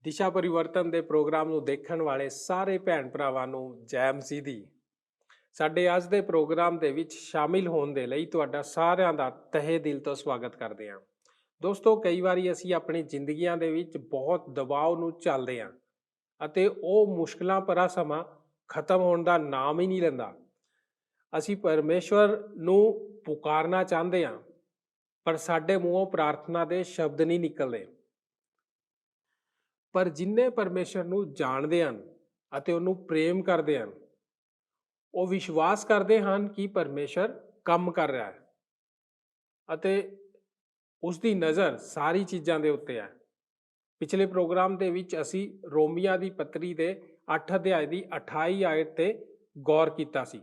ਦਿਸ਼ਾ ਪਰਿਵਰਤਨ ਦੇ ਪ੍ਰੋਗਰਾਮ ਨੂੰ ਦੇਖਣ ਵਾਲੇ ਸਾਰੇ ਭੈਣ ਭਰਾਵਾਂ ਨੂੰ ਜੈ ਮਸੀਹ ਦੀ। ਸਾਡੇ ਅੱਜ ਦੇ ਪ੍ਰੋਗਰਾਮ ਦੇ ਵਿੱਚ ਸ਼ਾਮਿਲ ਹੋਣ ਦੇ ਲਈ ਤੁਹਾਡਾ ਸਾਰਿਆਂ ਦਾ ਤਹਿ ਦਿਲ ਤੋਂ ਸਵਾਗਤ ਕਰਦੇ ਹਾਂ। ਦੋਸਤੋ, ਕਈ ਵਾਰੀ ਅਸੀਂ ਆਪਣੀ ਜ਼ਿੰਦਗੀਆਂ ਦੇ ਵਿੱਚ ਬਹੁਤ ਦਬਾਅ ਨੂੰ ਝੱਲਦੇ ਹਾਂ ਅਤੇ ਉਹ ਮੁਸ਼ਕਲਾਂ ਭਰਾ ਸਮਾਂ ਖਤਮ ਹੋਣ ਦਾ ਨਾਮ ਹੀ ਨਹੀਂ ਲੈਂਦਾ। ਅਸੀਂ ਪਰਮੇਸ਼ਵਰ ਨੂੰ ਪੁਕਾਰਨਾ ਚਾਹੁੰਦੇ ਹਾਂ, ਪਰ ਸਾਡੇ ਮੂੰਹੋਂ ਪ੍ਰਾਰਥਨਾ ਦੇ ਸ਼ਬਦ ਨਹੀਂ ਨਿਕਲਦੇ। ਪਰ ਜਿਨ੍ਹਾਂ ਪਰਮੇਸ਼ਰ ਨੂੰ ਜਾਣਦੇ ਹਨ ਅਤੇ ਉਹਨੂੰ ਪ੍ਰੇਮ ਕਰਦੇ ਹਨ, ਉਹ ਵਿਸ਼ਵਾਸ ਕਰਦੇ ਹਨ ਕਿ ਪਰਮੇਸ਼ਰ ਕੰਮ ਕਰ ਰਿਹਾ ਹੈ ਅਤੇ ਉਸ ਦੀ ਨਜ਼ਰ ਸਾਰੀ ਚੀਜ਼ਾਂ ਦੇ ਉੱਤੇ ਹੈ। ਪਿਛਲੇ ਪ੍ਰੋਗਰਾਮ ਦੇ ਵਿੱਚ ਅਸੀਂ ਰੋਮੀਆਂ ਦੀ ਪੱਤਰੀ ਦੇ 8 ਅਧਿਆਇ ਦੀ 28 ਆਇਤ ਤੇ ਗੌਰ ਕੀਤਾ ਸੀ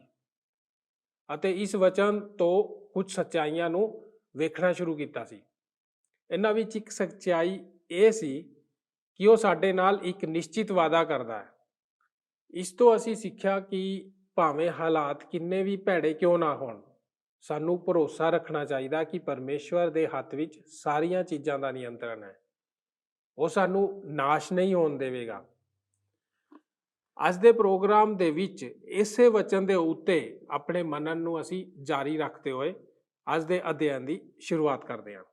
ਅਤੇ ਇਸ ਵਚਨ ਤੋਂ ਕੁਝ ਸੱਚਾਈਆਂ ਨੂੰ ਵੇਖਣਾ ਸ਼ੁਰੂ ਕੀਤਾ ਸੀ। ਇਹਨਾਂ ਵਿੱਚ ਇੱਕ ਸੱਚਾਈ ਇਹ ਸੀ ਕਿ ਉਹ ਸਾਡੇ ਨਾਲ ਇੱਕ ਨਿਸ਼ਚਿਤ ਵਾਅਦਾ ਕਰਦਾ ਹੈ। ਇਸ ਤੋਂ ਅਸੀਂ ਸਿੱਖਿਆ ਕਿ ਭਾਵੇਂ ਹਾਲਾਤ ਕਿੰਨੇ ਵੀ ਭੈੜੇ ਕਿਉਂ ਨਾ ਹੋਣ, ਸਾਨੂੰ ਭਰੋਸਾ ਰੱਖਣਾ ਚਾਹੀਦਾ ਕਿ ਪਰਮੇਸ਼ਵਰ ਦੇ ਹੱਥ ਵਿੱਚ ਸਾਰੀਆਂ ਚੀਜ਼ਾਂ ਦਾ ਨਿਯੰਤਰਣ ਹੈ। ਉਹ ਸਾਨੂੰ ਨਾਸ਼ ਨਹੀਂ ਹੋਣ ਦੇਵੇਗਾ। ਅੱਜ ਦੇ ਪ੍ਰੋਗਰਾਮ ਦੇ ਵਿੱਚ ਇਸੇ ਵਚਨ ਦੇ ਉੱਤੇ ਆਪਣੇ ਮਨਨ ਨੂੰ ਅਸੀਂ ਜਾਰੀ ਰੱਖਦੇ ਹੋਏ ਅੱਜ ਦੇ ਅਧਿਐਨ ਦੀ ਸ਼ੁਰੂਆਤ ਕਰਦੇ ਹਾਂ।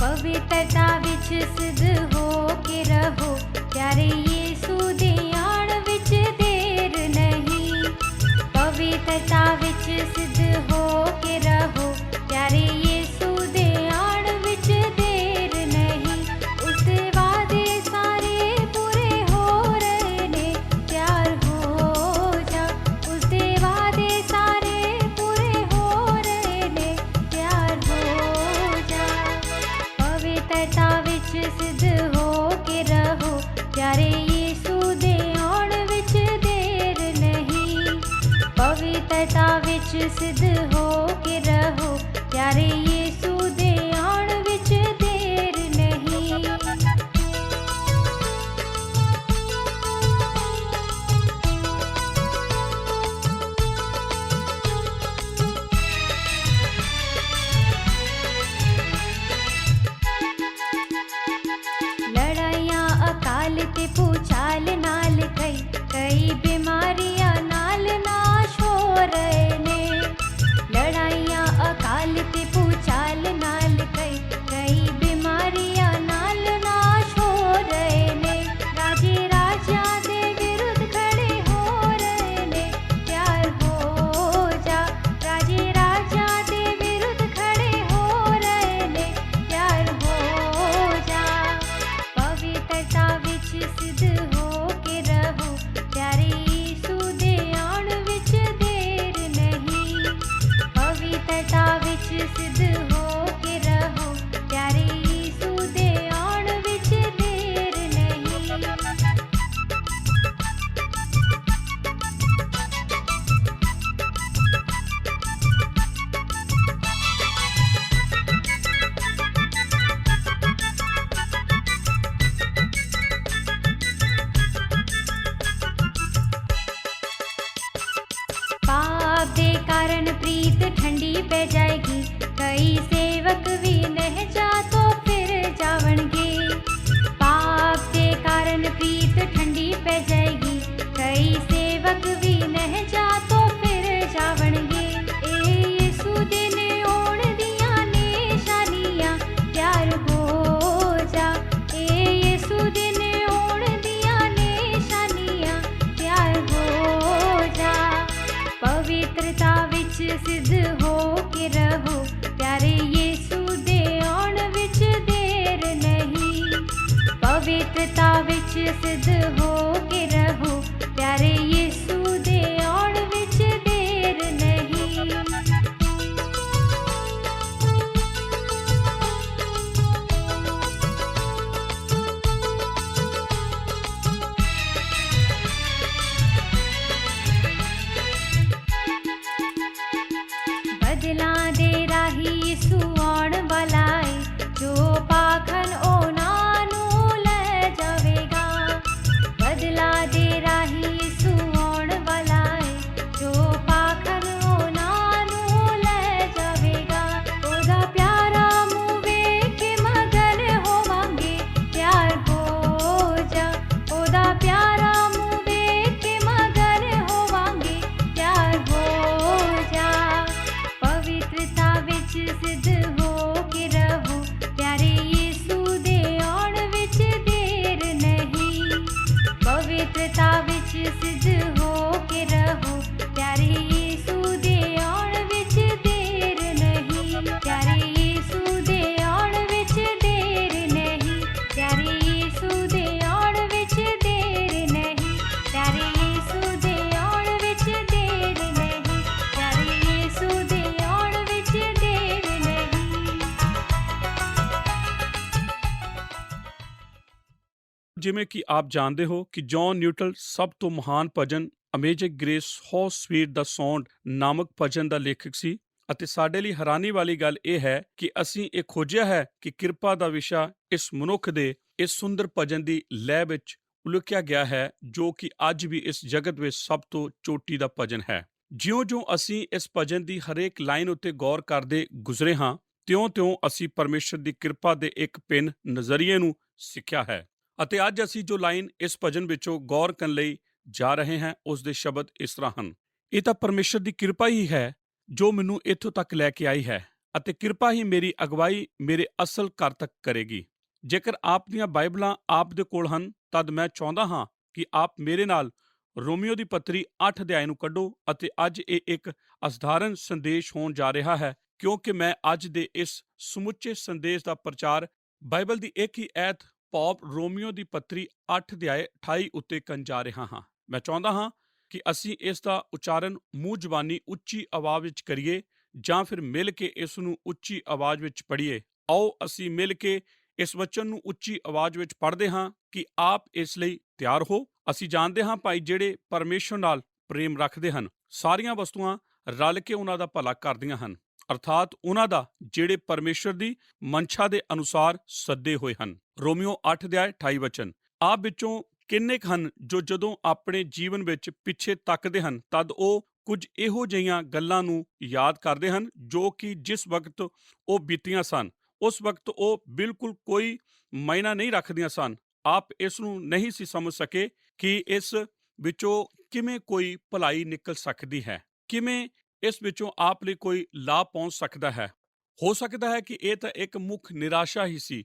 ਪਵਿੱਤਰਤਾ ਵਿੱਚ ਸਿੱਧ ਹੋ ਕੇ ਰਹੋ, ਪਿਆਰੇ ਯੀਸ਼ੂ ਦੇ ਆਉਣ ਵਿੱਚ ਦੇਰ ਨਹੀਂ। ਪਵਿੱਤਰਤਾ ਵਿੱਚ ਸਿੱਧ ਹੋ ਕੇ ਰਹੋ, ਪਿਆਰੇ ਯੀਸ਼ੂ ਦੇ ਆਉਣ ਵਿੱਚ ਦੇਰ ਨਹੀਂ। ਉਸ ਦੇ ਵਾਅਦੇ ਸਾਰੇ ਪੂਰੇ ਹੋ ਰਹੇ ਨੇ, ਤਿਆਰ ਹੋ ਜਾ। ਉਸ ਦੇ ਵਾਅਦੇ ਸਾਰੇ ਪੂਰੇ ਹੋ ਰਹੇ ਨੇ, ਤਿਆਰ ਹੋ ਜਾ। ਪਵਿੱਤਰਤਾ ਵਿੱਚ ਸਿੱਧ ਹੋ ਕੇ ਰਹੋ, ਪਿਆਰੇ ਯੀਸ਼ੂ ਦੇ ਆਉਣ ਵਿੱਚ ਦੇਰ ਨਹੀਂ। ਪਵਿੱਤਰਤਾ ਵਿੱਚ ਸਿੱਧ ਹੋ ਕੇ ਰਹੋ, ਪਿਆਰੇ ਯੀਸ਼ੂ ਦੇ ਆਉਣ ਵਿੱਚ ਦੇਰ ਨਹੀਂ। ਲੜਾਈਆਂ ਅਕਾਲ ਤੇ ਭੂਚਾਲ ਨਾਲ ਕਈ ਬਿਮਾਰੀਆਂ ਨਾਲ ਨਾਸ਼ ਹੋ ਰਹੇ ਨੇ। ਲੜਾਈਆਂ ਅਕਾਲ ਤੇ ਭੂਚਾਲ ਨਾਲ ਕਈ ਬਿਮਾਰੀਆਂ ਨਾਲ ਨਾਸ਼ ਹੋ ਰਹੇ ਨੇ। ਰਾਜੇ ਰਾਜਿਆਂ ਦੇ ਵਿਰੁੱਧ ਖੜੇ ਹੋ ਰਹੇ ਨੇ, ਤਿਆਰ ਹੋ ਜਾ। ਰਾਜੇ ਰਾਜਿਆਂ ਦੇ ਵਿਰੁੱਧ ਖੜੇ ਹੋ ਰਹੇ ਨੇ, ਤਿਆਰ ਹੋ ਜਾ। ਪਵਿੱਤਰਤਾ ਵਿੱਚ ਸਿੱਧ ਹੋ ਕੇ ਰਹੋ, ਪਿਆਰੇ ਯੀਸ਼ੂ ਦੇ ਆਉਣ ਵਿੱਚ ਦੇਰ ਨਹੀਂ। ਪਵਿੱਤਰਤਾ ਵਿੱਚ ਸਿੱਧ ਹੋ ਕੇ ਰਹੋ, ਪਿਆਰੇ ਯੀਸ਼ੂ ਦੇ ਆਉਣ ਵਿੱਚ ਦੇਰ ਨਹੀਂ। पाप दे कारण प्रीत ठंडी पै जाएगी, कई सेवक भी नह जा तो फिर जावणगे। पाप दे कारण प्रीत ठंडी पै जाएगी, कई सेवक भी नह जा तो फिर जावणगे। ए यीशु दे ने आउण दियां निशानियां, त्यार हो जा। ए यीशु दे ने आउण दियां निशानियां, त्यार हो जा। पवित्रता ਵਿੱਚ ਸਿੱਧ ਹੋ ਕੇ ਰਹੋ, ਪਿਆਰੇ ਯੀਸ਼ੂ ਦੇ ਆਉਣ ਵਿੱਚ ਦੇਰ ਨਹੀਂ। ਪਵਿੱਤਰਤਾ ਵਿੱਚ ਸਿੱਧ ਹੋ ਕੇ ਰਹੋ, ਪਿਆਰੇ ਯੀਸ਼ੂ ਦੇ ਆਉਣ ਵਿੱਚ ਦੇਰ ਨਹੀਂ। ਬਦਲਾਂ ਦੇ ਰਾਹੀ ਯਿਸੂ सिद्ध हो के रहो, प्यारे यीशु दे आउण विच देर नहीं, प्यारे यीशु दे आउण विच देर नहीं, प्यारे यीशु दे आउण विच देर नहीं, प्यारे यीशु दे आउण विच देर नहीं, प्यारे यीशु दे आउण विच देर नहीं। ਜਿਵੇਂ ਕਿ ਆਪ ਜਾਣਦੇ ਹੋ ਕਿ ਜੌਨ ਨਿਊਟਨ ਸਭ ਤੋਂ ਮਹਾਨ ਭਜਨ amazing grace how sweet the sound ਨਾਮਕ ਭਜਨ ਦਾ ਲੇਖਕ ਸੀ ਅਤੇ ਸਾਡੇ ਲਈ ਹੈਰਾਨੀ ਵਾਲੀ ਗੱਲ ਇਹ ਹੈ ਕਿ ਅਸੀਂ ਇਹ ਖੋਜਿਆ ਹੈ ਕਿ ਕਿਰਪਾ ਦਾ ਵਿਸ਼ਾ ਇਸ ਮਨੁੱਖ ਦੇ ਇਸ ਸੁੰਦਰ ਭਜਨ ਦੀ ਲੈਅ ਵਿੱਚ ਉਲੁਕਿਆ ਗਿਆ ਹੈ ਜੋ ਕਿ ਅੱਜ ਵੀ ਇਸ ਜਗਤ ਵਿੱਚ ਸਭ ਤੋਂ ਚੋਟੀ ਦਾ ਭਜਨ ਹੈ। ਜਿਉਂ-ਜਿਉਂ ਅਸੀਂ ਇਸ ਭਜਨ ਦੀ ਹਰੇਕ ਲਾਈਨ ਉੱਤੇ ਗੌਰ ਕਰਦੇ ਗੁਜ਼ਰੇ ਹਾਂ ਤਿਉਂ-ਤਿਉਂ ਅਸੀਂ ਪਰਮੇਸ਼ਰ ਦੀ ਕਿਰਪਾ ਦੇ ਇੱਕ ਭਿੰਨ ਨਜ਼ਰੀਏ ਨੂੰ ਸਿੱਖਿਆ ਹੈ ਅਤੇ ਅੱਜ ਅਸੀਂ ਜੋ ਲਾਈਨ ਇਸ ਭਜਨ ਵਿੱਚੋਂ ਗੌਰ ਕਰਨ ਲਈ ਜਾ ਰਹੇ ਹਾਂ ਉਸ ਦੇ ਸ਼ਬਦ ਇਸ ਤਰ੍ਹਾਂ ਹਨ। ਇਹ ਤਾਂ ਪਰਮੇਸ਼ਰ ਦੀ ਕਿਰਪਾ ਹੀ ਹੈ ਜੋ ਮੈਨੂੰ ਇੱਥੋਂ ਤੱਕ ਲੈ ਕੇ ਆਈ ਹੈ ਅਤੇ ਕਿਰਪਾ ਹੀ ਮੇਰੀ ਅਗਵਾਈ ਮੇਰੇ ਅਸਲ ਘਰ ਤੱਕ ਕਰੇਗੀ। ਜੇਕਰ ਆਪ ਦੀਆਂ ਬਾਈਬਲਾਂ ਆਪ ਦੇ ਕੋਲ ਹਨ ਤਦ ਮੈਂ ਚਾਹੁੰਦਾ ਹਾਂ ਕਿ ਆਪ ਮੇਰੇ ਨਾਲ ਰੋਮੀਓ ਦੀ ਪੱਤਰੀ 8 ਅਧਿਆਇ ਨੂੰ ਕੱਢੋ ਅਤੇ ਅੱਜ ਇਹ ਇੱਕ ਅਸਧਾਰਨ ਸੰਦੇਸ਼ ਹੋਣ ਜਾ ਰਿਹਾ ਹੈ ਕਿਉਂਕਿ ਮੈਂ ਅੱਜ ਦੇ ਇਸ ਸਮੁੱਚੇ ਸੰਦੇਸ਼ ਦਾ ਪ੍ਰਚਾਰ ਬਾਈਬਲ ਦੀ ਇੱਕ ਹੀ ਐਤ ਭਾਵ ਰੋਮੀਓ ਦੀ ਪੱਤਰੀ 8 ਅਧਿਆਇ 28 ਉੱਤੇ ਕਰਨ ਜਾ ਰਿਹਾ ਹਾਂ। ਮੈਂ ਚਾਹੁੰਦਾ ਹਾਂ ਕਿ ਅਸੀਂ ਇਸ ਦਾ ਉਚਾਰਨ ਮੂੰਹ ਜ਼ਬਾਨੀ ਉੱਚੀ ਆਵਾਜ਼ ਵਿੱਚ ਕਰੀਏ ਜਾਂ ਫਿਰ ਮਿਲ ਕੇ ਇਸ ਨੂੰ ਉੱਚੀ ਆਵਾਜ਼ ਵਿੱਚ ਪੜ੍ਹੀਏ। ਆਓ ਅਸੀਂ ਮਿਲ ਕੇ ਇਸ ਵਚਨ ਨੂੰ ਉੱਚੀ ਆਵਾਜ਼ ਵਿੱਚ ਪੜ੍ਹਦੇ ਹਾਂ ਕਿ ਆਪ ਇਸ ਲਈ ਤਿਆਰ ਹੋ। ਅਸੀਂ ਜਾਣਦੇ ਹਾਂ ਭਾਈ ਜਿਹੜੇ ਪਰਮੇਸ਼ਰ ਨਾਲ ਪ੍ਰੇਮ ਰੱਖਦੇ ਹਨ ਸਾਰੀਆਂ ਵਸਤੂਆਂ ਰਲ ਕੇ ਉਹਨਾਂ ਦਾ ਭਲਾ ਕਰਦੀਆਂ ਹਨ ਅਰਥਾਤ ਉਹਨਾਂ ਦਾ ਜਿਹੜੇ ਪਰਮੇਸ਼ਰ ਦੀ ਮਨਸ਼ਾ ਦੇ ਅਨੁਸਾਰ ਸੱਦੇ ਹੋਏ ਹਨ। ਰੋਮੀਓ 8 ਅਧਿਆਇ 28 ਵਚਨ। ਆਪ ਵਿੱਚੋਂ ਕਿੰਨੇ ਕੁ ਹਨ ਜੋ ਜਦੋਂ ਆਪਣੇ ਜੀਵਨ ਵਿੱਚ ਪਿੱਛੇ ਤੱਕਦੇ ਹਨ ਤਦ ਉਹ ਕੁਝ ਇਹੋ ਜਿਹੀਆਂ ਗੱਲਾਂ ਨੂੰ ਯਾਦ ਕਰਦੇ ਹਨ ਜੋ ਕਿ ਜਿਸ ਵਕਤ ਉਹ ਬੀਤੀਆਂ ਸਨ ਉਸ ਵਕਤ ਉਹ ਬਿਲਕੁਲ ਕੋਈ ਮਾਇਨਾ ਨਹੀਂ ਰੱਖਦੀਆਂ ਸਨ। ਆਪ ਇਸ ਨੂੰ ਨਹੀਂ ਸੀ ਸਮਝ ਸਕੇ ਕਿ ਇਸ ਵਿੱਚੋਂ ਕਿਵੇਂ ਕੋਈ ਭਲਾਈ ਨਿਕਲ ਸਕਦੀ ਹੈ, ਕਿਵੇਂ ਇਸ ਵਿੱਚੋਂ ਆਪ ਲਈ ਕੋਈ ਲਾਭ ਪਹੁੰਚ ਸਕਦਾ ਹੈ। ਹੋ ਸਕਦਾ ਹੈ ਕਿ ਇਹ ਤਾਂ ਇੱਕ ਮੁੱਖ ਨਿਰਾਸ਼ਾ ਹੀ ਸੀ,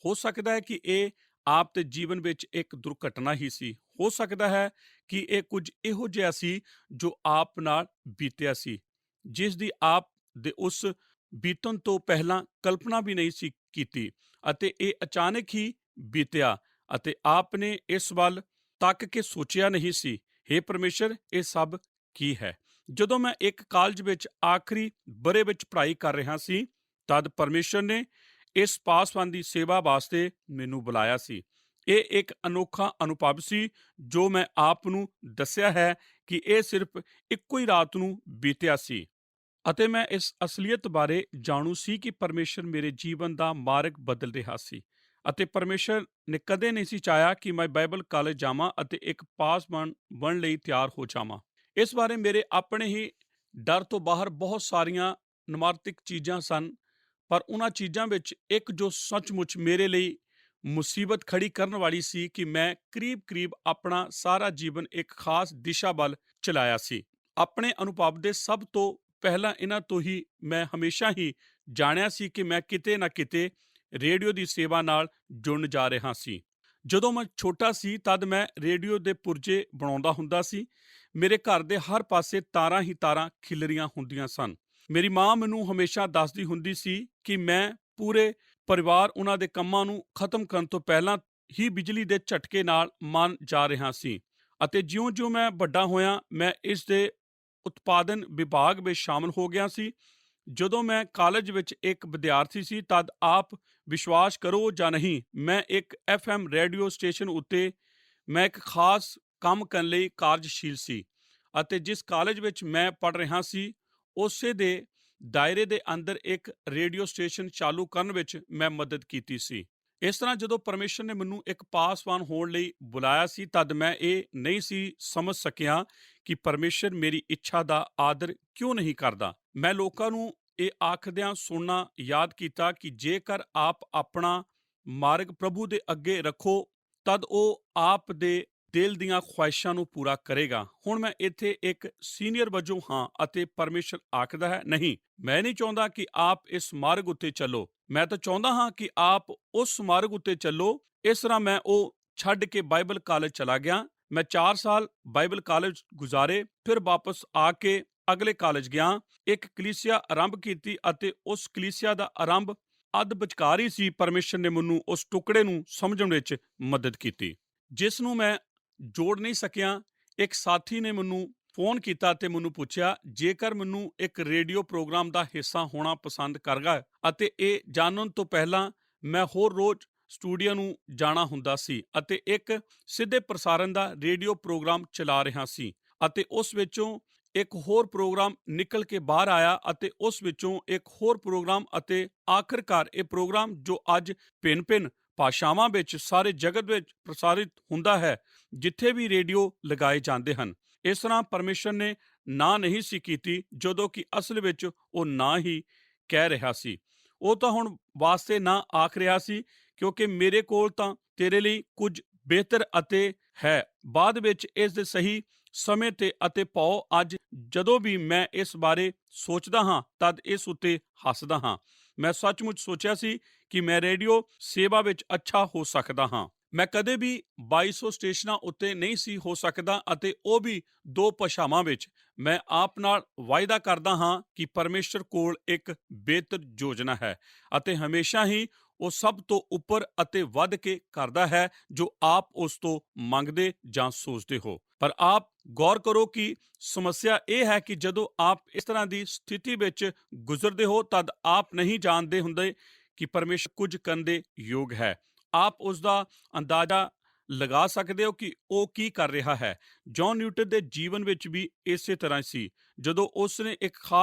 ਹੋ ਸਕਦਾ ਹੈ ਕਿ ਇਹ ਆਪ ਦੇ ਜੀਵਨ ਵਿੱਚ ਇੱਕ ਦੁਰਘਟਨਾ ਹੀ ਸੀ, ਹੋ ਸਕਦਾ ਹੈ ਕਿ ਇਹ ਕੁਝ ਇਹੋ ਜਿਹਾ ਸੀ ਜੋ ਆਪ ਨਾਲ ਬੀਤਿਆ ਸੀ ਜਿਸ ਦੀ ਆਪ ਦੇ ਉਸ ਬੀਤਣ ਤੋਂ ਪਹਿਲਾਂ ਕਲਪਨਾ ਵੀ ਨਹੀਂ ਸੀ ਕੀਤੀ ਅਤੇ ਇਹ ਅਚਾਨਕ ਹੀ ਬੀਤਿਆ ਅਤੇ ਆਪ ਨੇ ਇਸ ਵੱਲ ਤੱਕ ਕੇ ਸੋਚਿਆ ਨਹੀਂ ਸੀ। ਹੇ ਪਰਮੇਸ਼ਰ ਇਹ ਸਭ ਕੀ ਹੈ? ਜਦੋਂ ਮੈਂ ਇੱਕ ਕਾਲਜ ਵਿੱਚ ਆਖਰੀ ਵਰ੍ਹੇ ਵਿੱਚ ਪੜ੍ਹਾਈ ਕਰ ਰਿਹਾ ਸੀ ਤਦ ਪਰਮੇਸ਼ਰ ਨੇ ਇਸ ਪਾਸਵਾਨ ਦੀ ਸੇਵਾ ਵਾਸਤੇ ਮੈਨੂੰ ਬੁਲਾਇਆ ਸੀ। ਇਹ ਇੱਕ ਅਨੋਖਾ ਅਨੁਭਵ ਸੀ ਜੋ ਮੈਂ ਆਪ ਨੂੰ ਦੱਸਿਆ ਹੈ ਕਿ ਇਹ ਸਿਰਫ ਇੱਕੋ ਹੀ ਰਾਤ ਨੂੰ ਬੀਤਿਆ ਸੀ ਅਤੇ ਮੈਂ ਇਸ ਅਸਲੀਅਤ ਬਾਰੇ ਜਾਣੂ ਸੀ ਕਿ ਪਰਮੇਸ਼ਰ ਮੇਰੇ ਜੀਵਨ ਦਾ ਮਾਰਗ ਬਦਲ ਰਿਹਾ ਸੀ ਅਤੇ ਪਰਮੇਸ਼ਰ ਨੇ ਕਦੇ ਨਹੀਂ ਸੀ ਚਾਹਿਆ ਕਿ ਮੈਂ ਬਾਈਬਲ ਕਾਲਜ ਜਾਵਾਂ ਅਤੇ ਇੱਕ ਪਾਸਵਾਨ ਬਣਨ ਲਈ ਤਿਆਰ ਹੋ ਜਾਵਾਂ। ਇਸ ਬਾਰੇ ਮੇਰੇ ਆਪਣੇ ਹੀ ਡਰ ਤੋਂ ਬਾਹਰ ਬਹੁਤ ਸਾਰੀਆਂ ਨਮਾਰਤਿਕ ਚੀਜ਼ਾਂ ਸਨ ਪਰ ਉਹਨਾਂ ਚੀਜ਼ਾਂ ਵਿੱਚ ਇੱਕ ਜੋ ਸੱਚਮੁੱਚ ਮੇਰੇ ਲਈ ਮੁਸੀਬਤ ਖੜੀ ਕਰਨ ਵਾਲੀ ਸੀ ਕਿ ਮੈਂ ਕਰੀਬ ਆਪਣਾ ਸਾਰਾ ਜੀਵਨ ਇੱਕ ਖਾਸ ਦਿਸ਼ਾ ਵੱਲ ਚਲਾਇਆ ਸੀ। ਆਪਣੇ ਅਨੁਭਵ ਦੇ ਸਭ ਤੋਂ ਪਹਿਲਾਂ ਇਹਨਾਂ ਤੋਂ ਹੀ ਮੈਂ ਹਮੇਸ਼ਾ ਹੀ ਜਾਣਿਆ ਸੀ ਕਿ ਮੈਂ ਕਿਤੇ ਨਾ ਕਿਤੇ ਰੇਡੀਓ ਦੀ ਸੇਵਾ ਨਾਲ ਜੁੜਨ ਜਾ ਰਿਹਾ ਸੀ। ਜਦੋਂ ਮੈਂ ਛੋਟਾ ਸੀ ਤਦ ਮੈਂ ਰੇਡੀਓ ਦੇ ਪੁਰਜੇ ਬਣਾਉਂਦਾ ਹੁੰਦਾ ਸੀ। ਮੇਰੇ ਘਰ ਦੇ ਹਰ ਪਾਸੇ ਤਾਰਾਂ ਹੀ ਤਾਰਾਂ ਖਿਲਰੀਆਂ ਹੁੰਦੀਆਂ ਸਨ। ਮੇਰੀ ਮਾਂ ਮੈਨੂੰ ਹਮੇਸ਼ਾ ਦੱਸਦੀ ਹੁੰਦੀ ਸੀ ਕਿ ਮੈਂ ਪੂਰੇ ਪਰਿਵਾਰ ਉਹਨਾਂ ਦੇ ਕੰਮਾਂ ਨੂੰ ਖਤਮ ਕਰਨ ਤੋਂ ਪਹਿਲਾਂ ਹੀ ਬਿਜਲੀ ਦੇ ਝਟਕੇ ਨਾਲ ਮੰਨ ਜਾ ਰਿਹਾ ਸੀ ਅਤੇ ਜਿਉਂ-ਜਿਉਂ ਮੈਂ ਵੱਡਾ ਹੋਇਆ ਮੈਂ ਇਸ ਦੇ ਉਤਪਾਦਨ ਵਿਭਾਗ ਵਿੱਚ ਸ਼ਾਮਲ ਹੋ ਗਿਆ ਸੀ। ਜਦੋਂ ਮੈਂ ਕਾਲਜ ਵਿੱਚ ਇੱਕ ਵਿਦਿਆਰਥੀ ਸੀ ਤਦ ਆਪ ਵਿਸ਼ਵਾਸ ਕਰੋ ਜਾਂ ਨਹੀਂ ਮੈਂ ਇੱਕ FM ਰੇਡੀਓ ਸਟੇਸ਼ਨ ਉੱਤੇ ਮੈਂ ਇੱਕ ਖਾਸ ਕੰਮ ਕਰਨ ਲਈ ਕਾਰਜਸ਼ੀਲ ਸੀ ਅਤੇ ਜਿਸ ਕਾਲਜ ਵਿੱਚ ਮੈਂ ਪੜ੍ਹ ਰਿਹਾ ਸੀ ਉਸੇ ਦੇ ਦਾਇਰੇ ਦੇ ਅੰਦਰ ਇੱਕ ਰੇਡੀਓ ਸਟੇਸ਼ਨ ਚਾਲੂ ਕਰਨ ਵਿੱਚ ਮੈਂ ਮਦਦ ਕੀਤੀ ਸੀ। ਇਸ ਤਰ੍ਹਾਂ ਜਦੋਂ ਪਰਮੇਸ਼ਰ ਨੇ ਮੈਨੂੰ ਇੱਕ ਪਾਸਵਾਨ ਹੋਣ ਲਈ ਬੁਲਾਇਆ ਸੀ ਤਦ ਮੈਂ ਇਹ ਨਹੀਂ ਸੀ ਸਮਝ ਸਕਿਆ ਕਿ ਪਰਮੇਸ਼ਰ ਮੇਰੀ ਇੱਛਾ ਦਾ ਆਦਰ ਕਿਉਂ ਨਹੀਂ ਕਰਦਾ। ਮੈਂ ਲੋਕਾਂ ਨੂੰ ਇਹ ਆਖਦਿਆਂ ਸੁਣਨਾ ਯਾਦ ਕੀਤਾ ਕਿ ਜੇਕਰ ਆਪ ਆਪਣਾ ਮਾਰਗ ਪ੍ਰਭੂ ਦੇ ਅੱਗੇ ਰੱਖੋ ਤਦ ਉਹ ਆਪ ਦੇ ਦਿਲ ਦੀਆਂ ਖੁਆਇਸ਼ਾਂ ਨੂੰ ਪੂਰਾ ਕਰੇਗਾ। ਹੁਣ ਮੈਂ ਇੱਥੇ ਇੱਕ ਸੀਨੀਅਰ ਵਜੋਂ ਹਾਂ ਅਤੇ ਪਰਮੇਸ਼ਰ ਆਖਦਾ ਹੈ ਨਹੀਂ, ਮੈਂ ਨਹੀਂ ਚਾਹੁੰਦਾ ਕਿ ਆਪ ਇਸ ਮਾਰਗ ਉੱਤੇ ਚੱਲੋ, ਮੈਂ ਤਾਂ ਚਾਹੁੰਦਾ ਹਾਂ ਕਿ ਆਪ ਉਸ ਮਾਰਗ ਉੱਤੇ ਚੱਲੋ। ਇਸ ਤਰ੍ਹਾਂ ਮੈਂ ਉਹ ਛੱਡ ਕੇ ਬਾਈਬਲ ਕਾਲਜ ਚਲਾ ਗਿਆ ਮੈਂ 4 ਸਾਲ ਬਾਈਬਲ ਕਾਲਜ ਗੁਜ਼ਾਰੇ, ਫਿਰ ਵਾਪਸ ਆ ਕੇ ਅਗਲੇ ਕਾਲਜ ਗਿਆ, ਇੱਕ ਕਲੀਸਿਆ ਆਰੰਭ ਕੀਤੀ ਅਤੇ ਉਸ ਕਲੀਸਿਆ ਦਾ ਆਰੰਭ ਅੱਧ ਵਿਚਕਾਰ ਹੀ ਸੀ। ਪਰਮੇਸ਼ਰ ਨੇ ਮੈਨੂੰ ਉਸ ਟੁਕੜੇ ਨੂੰ ਸਮਝਣ ਵਿੱਚ ਮਦਦ ਕੀਤੀ ਜਿਸ ਨੂੰ ਮੈਂ ਜੋੜ ਨਹੀਂ ਸਕਿਆ। ਇੱਕ ਸਾਥੀ ਨੇ ਮੈਨੂੰ ਫੋਨ ਕੀਤਾ ਤੇ ਮੈਨੂੰ ਪੁੱਛਿਆ ਜੇਕਰ ਮੈਨੂੰ ਇੱਕ ਰੇਡੀਓ ਪ੍ਰੋਗਰਾਮ ਦਾ ਹਿੱਸਾ ਹੋਣਾ ਪਸੰਦ ਕਰਗਾ, ਅਤੇ ਇਹ ਜਾਣਨ ਤੋਂ ਪਹਿਲਾਂ ਮੈਂ ਹੋਰ ਰੋਜ਼ ਸਟੂਡੀਓ ਨੂੰ ਜਾਣਾ ਹੁੰਦਾ ਸੀ ਅਤੇ ਇੱਕ ਸਿੱਧੇ ਪ੍ਰਸਾਰਣ ਦਾ ਰੇਡੀਓ ਪ੍ਰੋਗਰਾਮ ਚਲਾ ਰਿਹਾ ਸੀ, ਅਤੇ ਉਸ ਵਿੱਚੋਂ ਇੱਕ ਹੋਰ ਪ੍ਰੋਗਰਾਮ ਨਿਕਲ ਕੇ ਬਾਹਰ ਆਇਆ ਅਤੇ ਉਸ ਵਿੱਚੋਂ ਇੱਕ ਹੋਰ ਪ੍ਰੋਗਰਾਮ, ਅਤੇ ਆਖਿਰਕਾਰ ਇਹ ਪ੍ਰੋਗਰਾਮ ਜੋ ਅੱਜ ਭਿੰਨ-ਭਿੰਨ ਭਾਸ਼ਾਵਾਂ ਵਿੱਚ ਸਾਰੇ ਜਗਤ ਵਿੱਚ ਪ੍ਰਸਾਰਿਤ ਹੁੰਦਾ ਹੈ, ਜਿੱਥੇ ਵੀ ਰੇਡੀਓ ਲਗਾਏ ਜਾਂਦੇ ਹਨ। ਇਸ ਤਰ੍ਹਾਂ ਪਰਮੇਸ਼ਰ ਨੇ ਨਾ ਨਹੀਂ ਸੀ ਕੀਤੀ, ਜਦੋਂ ਕਿ ਅਸਲ ਵਿੱਚ ਉਹ ਨਾ ਹੀ ਕਹਿ ਰਿਹਾ ਸੀ। ਉਹ ਤਾਂ ਹੁਣ ਵਾਸਤੇ ਨਾ ਆਖ ਰਿਹਾ ਸੀ, ਕਿਉਂਕਿ ਮੇਰੇ ਕੋਲ ਤਾਂ ਤੇਰੇ ਲਈ ਕੁਝ ਬਿਹਤਰ ਅਤੇ ਹੈ। ਬਾਅਦ ਵਿੱਚ ਇਸ ਦੇ ਸਹੀ ਸਮੇਂ ਤੇ ਅਤੇ ਭਾਉ ਅੱਜ ਜਦੋਂ ਵੀ ਮੈਂ ਇਸ ਬਾਰੇ ਸੋਚਦਾ ਹਾਂ ਤਦ ਇਸ ਉੱਤੇ ਹੱਸਦਾ ਹਾਂ। ਮੈਂ ਸੱਚਮੁੱਚ ਸੋਚਿਆ ਸੀ ਕਿ ਮੈਂ ਰੇਡੀਓ ਸੇਵਾ ਵਿੱਚ ਅੱਛਾ ਹੋ ਸਕਦਾ ਹਾਂ। ਮੈਂ ਕਦੇ ਵੀ 2200 ਸਟੇਸ਼ਨਾਂ ਉੱਤੇ ਨਹੀਂ ਸੀ ਹੋ ਸਕਦਾ, ਅਤੇ ਉਹ ਵੀ 2 ਭਾਸ਼ਾਵਾਂ ਵਿੱਚ। ਮੈਂ ਆਪ ਨਾਲ ਵਾਅਦਾ ਕਰਦਾ ਹਾਂ ਕਿ ਪਰਮੇਸ਼ਰ ਕੋਲ ਇੱਕ ਬਿਹਤਰ ਯੋਜਨਾ ਹੈ, ਅਤੇ ਹਮੇਸ਼ਾ ਹੀ ਉਹ ਸਭ ਤੋਂ ਉੱਪਰ ਅਤੇ ਵੱਧ ਕੇ ਕਰਦਾ ਹੈ ਜੋ ਆਪ ਉਸ ਤੋਂ ਮੰਗਦੇ ਜਾਂ ਸੋਚਦੇ ਹੋ। ਪਰ ਆਪ ਗੌਰ ਕਰੋ ਕਿ ਸਮੱਸਿਆ ਇਹ ਹੈ ਕਿ ਜਦੋਂ ਆਪ ਇਸ ਤਰ੍ਹਾਂ ਦੀ ਸਥਿਤੀ ਵਿੱਚ ਗੁਜ਼ਰਦੇ ਹੋ ਤਦ ਆਪ ਨਹੀਂ ਜਾਣਦੇ ਹੁੰਦੇ ਕਿ ਪਰਮੇਸ਼ਰ ਕੁਝ ਕਰਨ ਦੇ ਯੋਗ ਹੈ। ਆਪ ਉਸ ਦਾ ਅੰਦਾਜ਼ਾ ਲਗਾ ਸਕਦੇ ਹੋ ਕਿ ਉਹ ਕੀ ਕਰ ਰਿਹਾ ਹੈ। ਜੌਨ ਨਿਊਟਨ ਦੇ ਜੀਵਨ ਵਿੱਚ ਵੀ ਇਸੇ ਤਰ੍ਹਾਂ ਸੀ, ਜਦੋਂ ਉਸ ਨੇ ਇੱਕ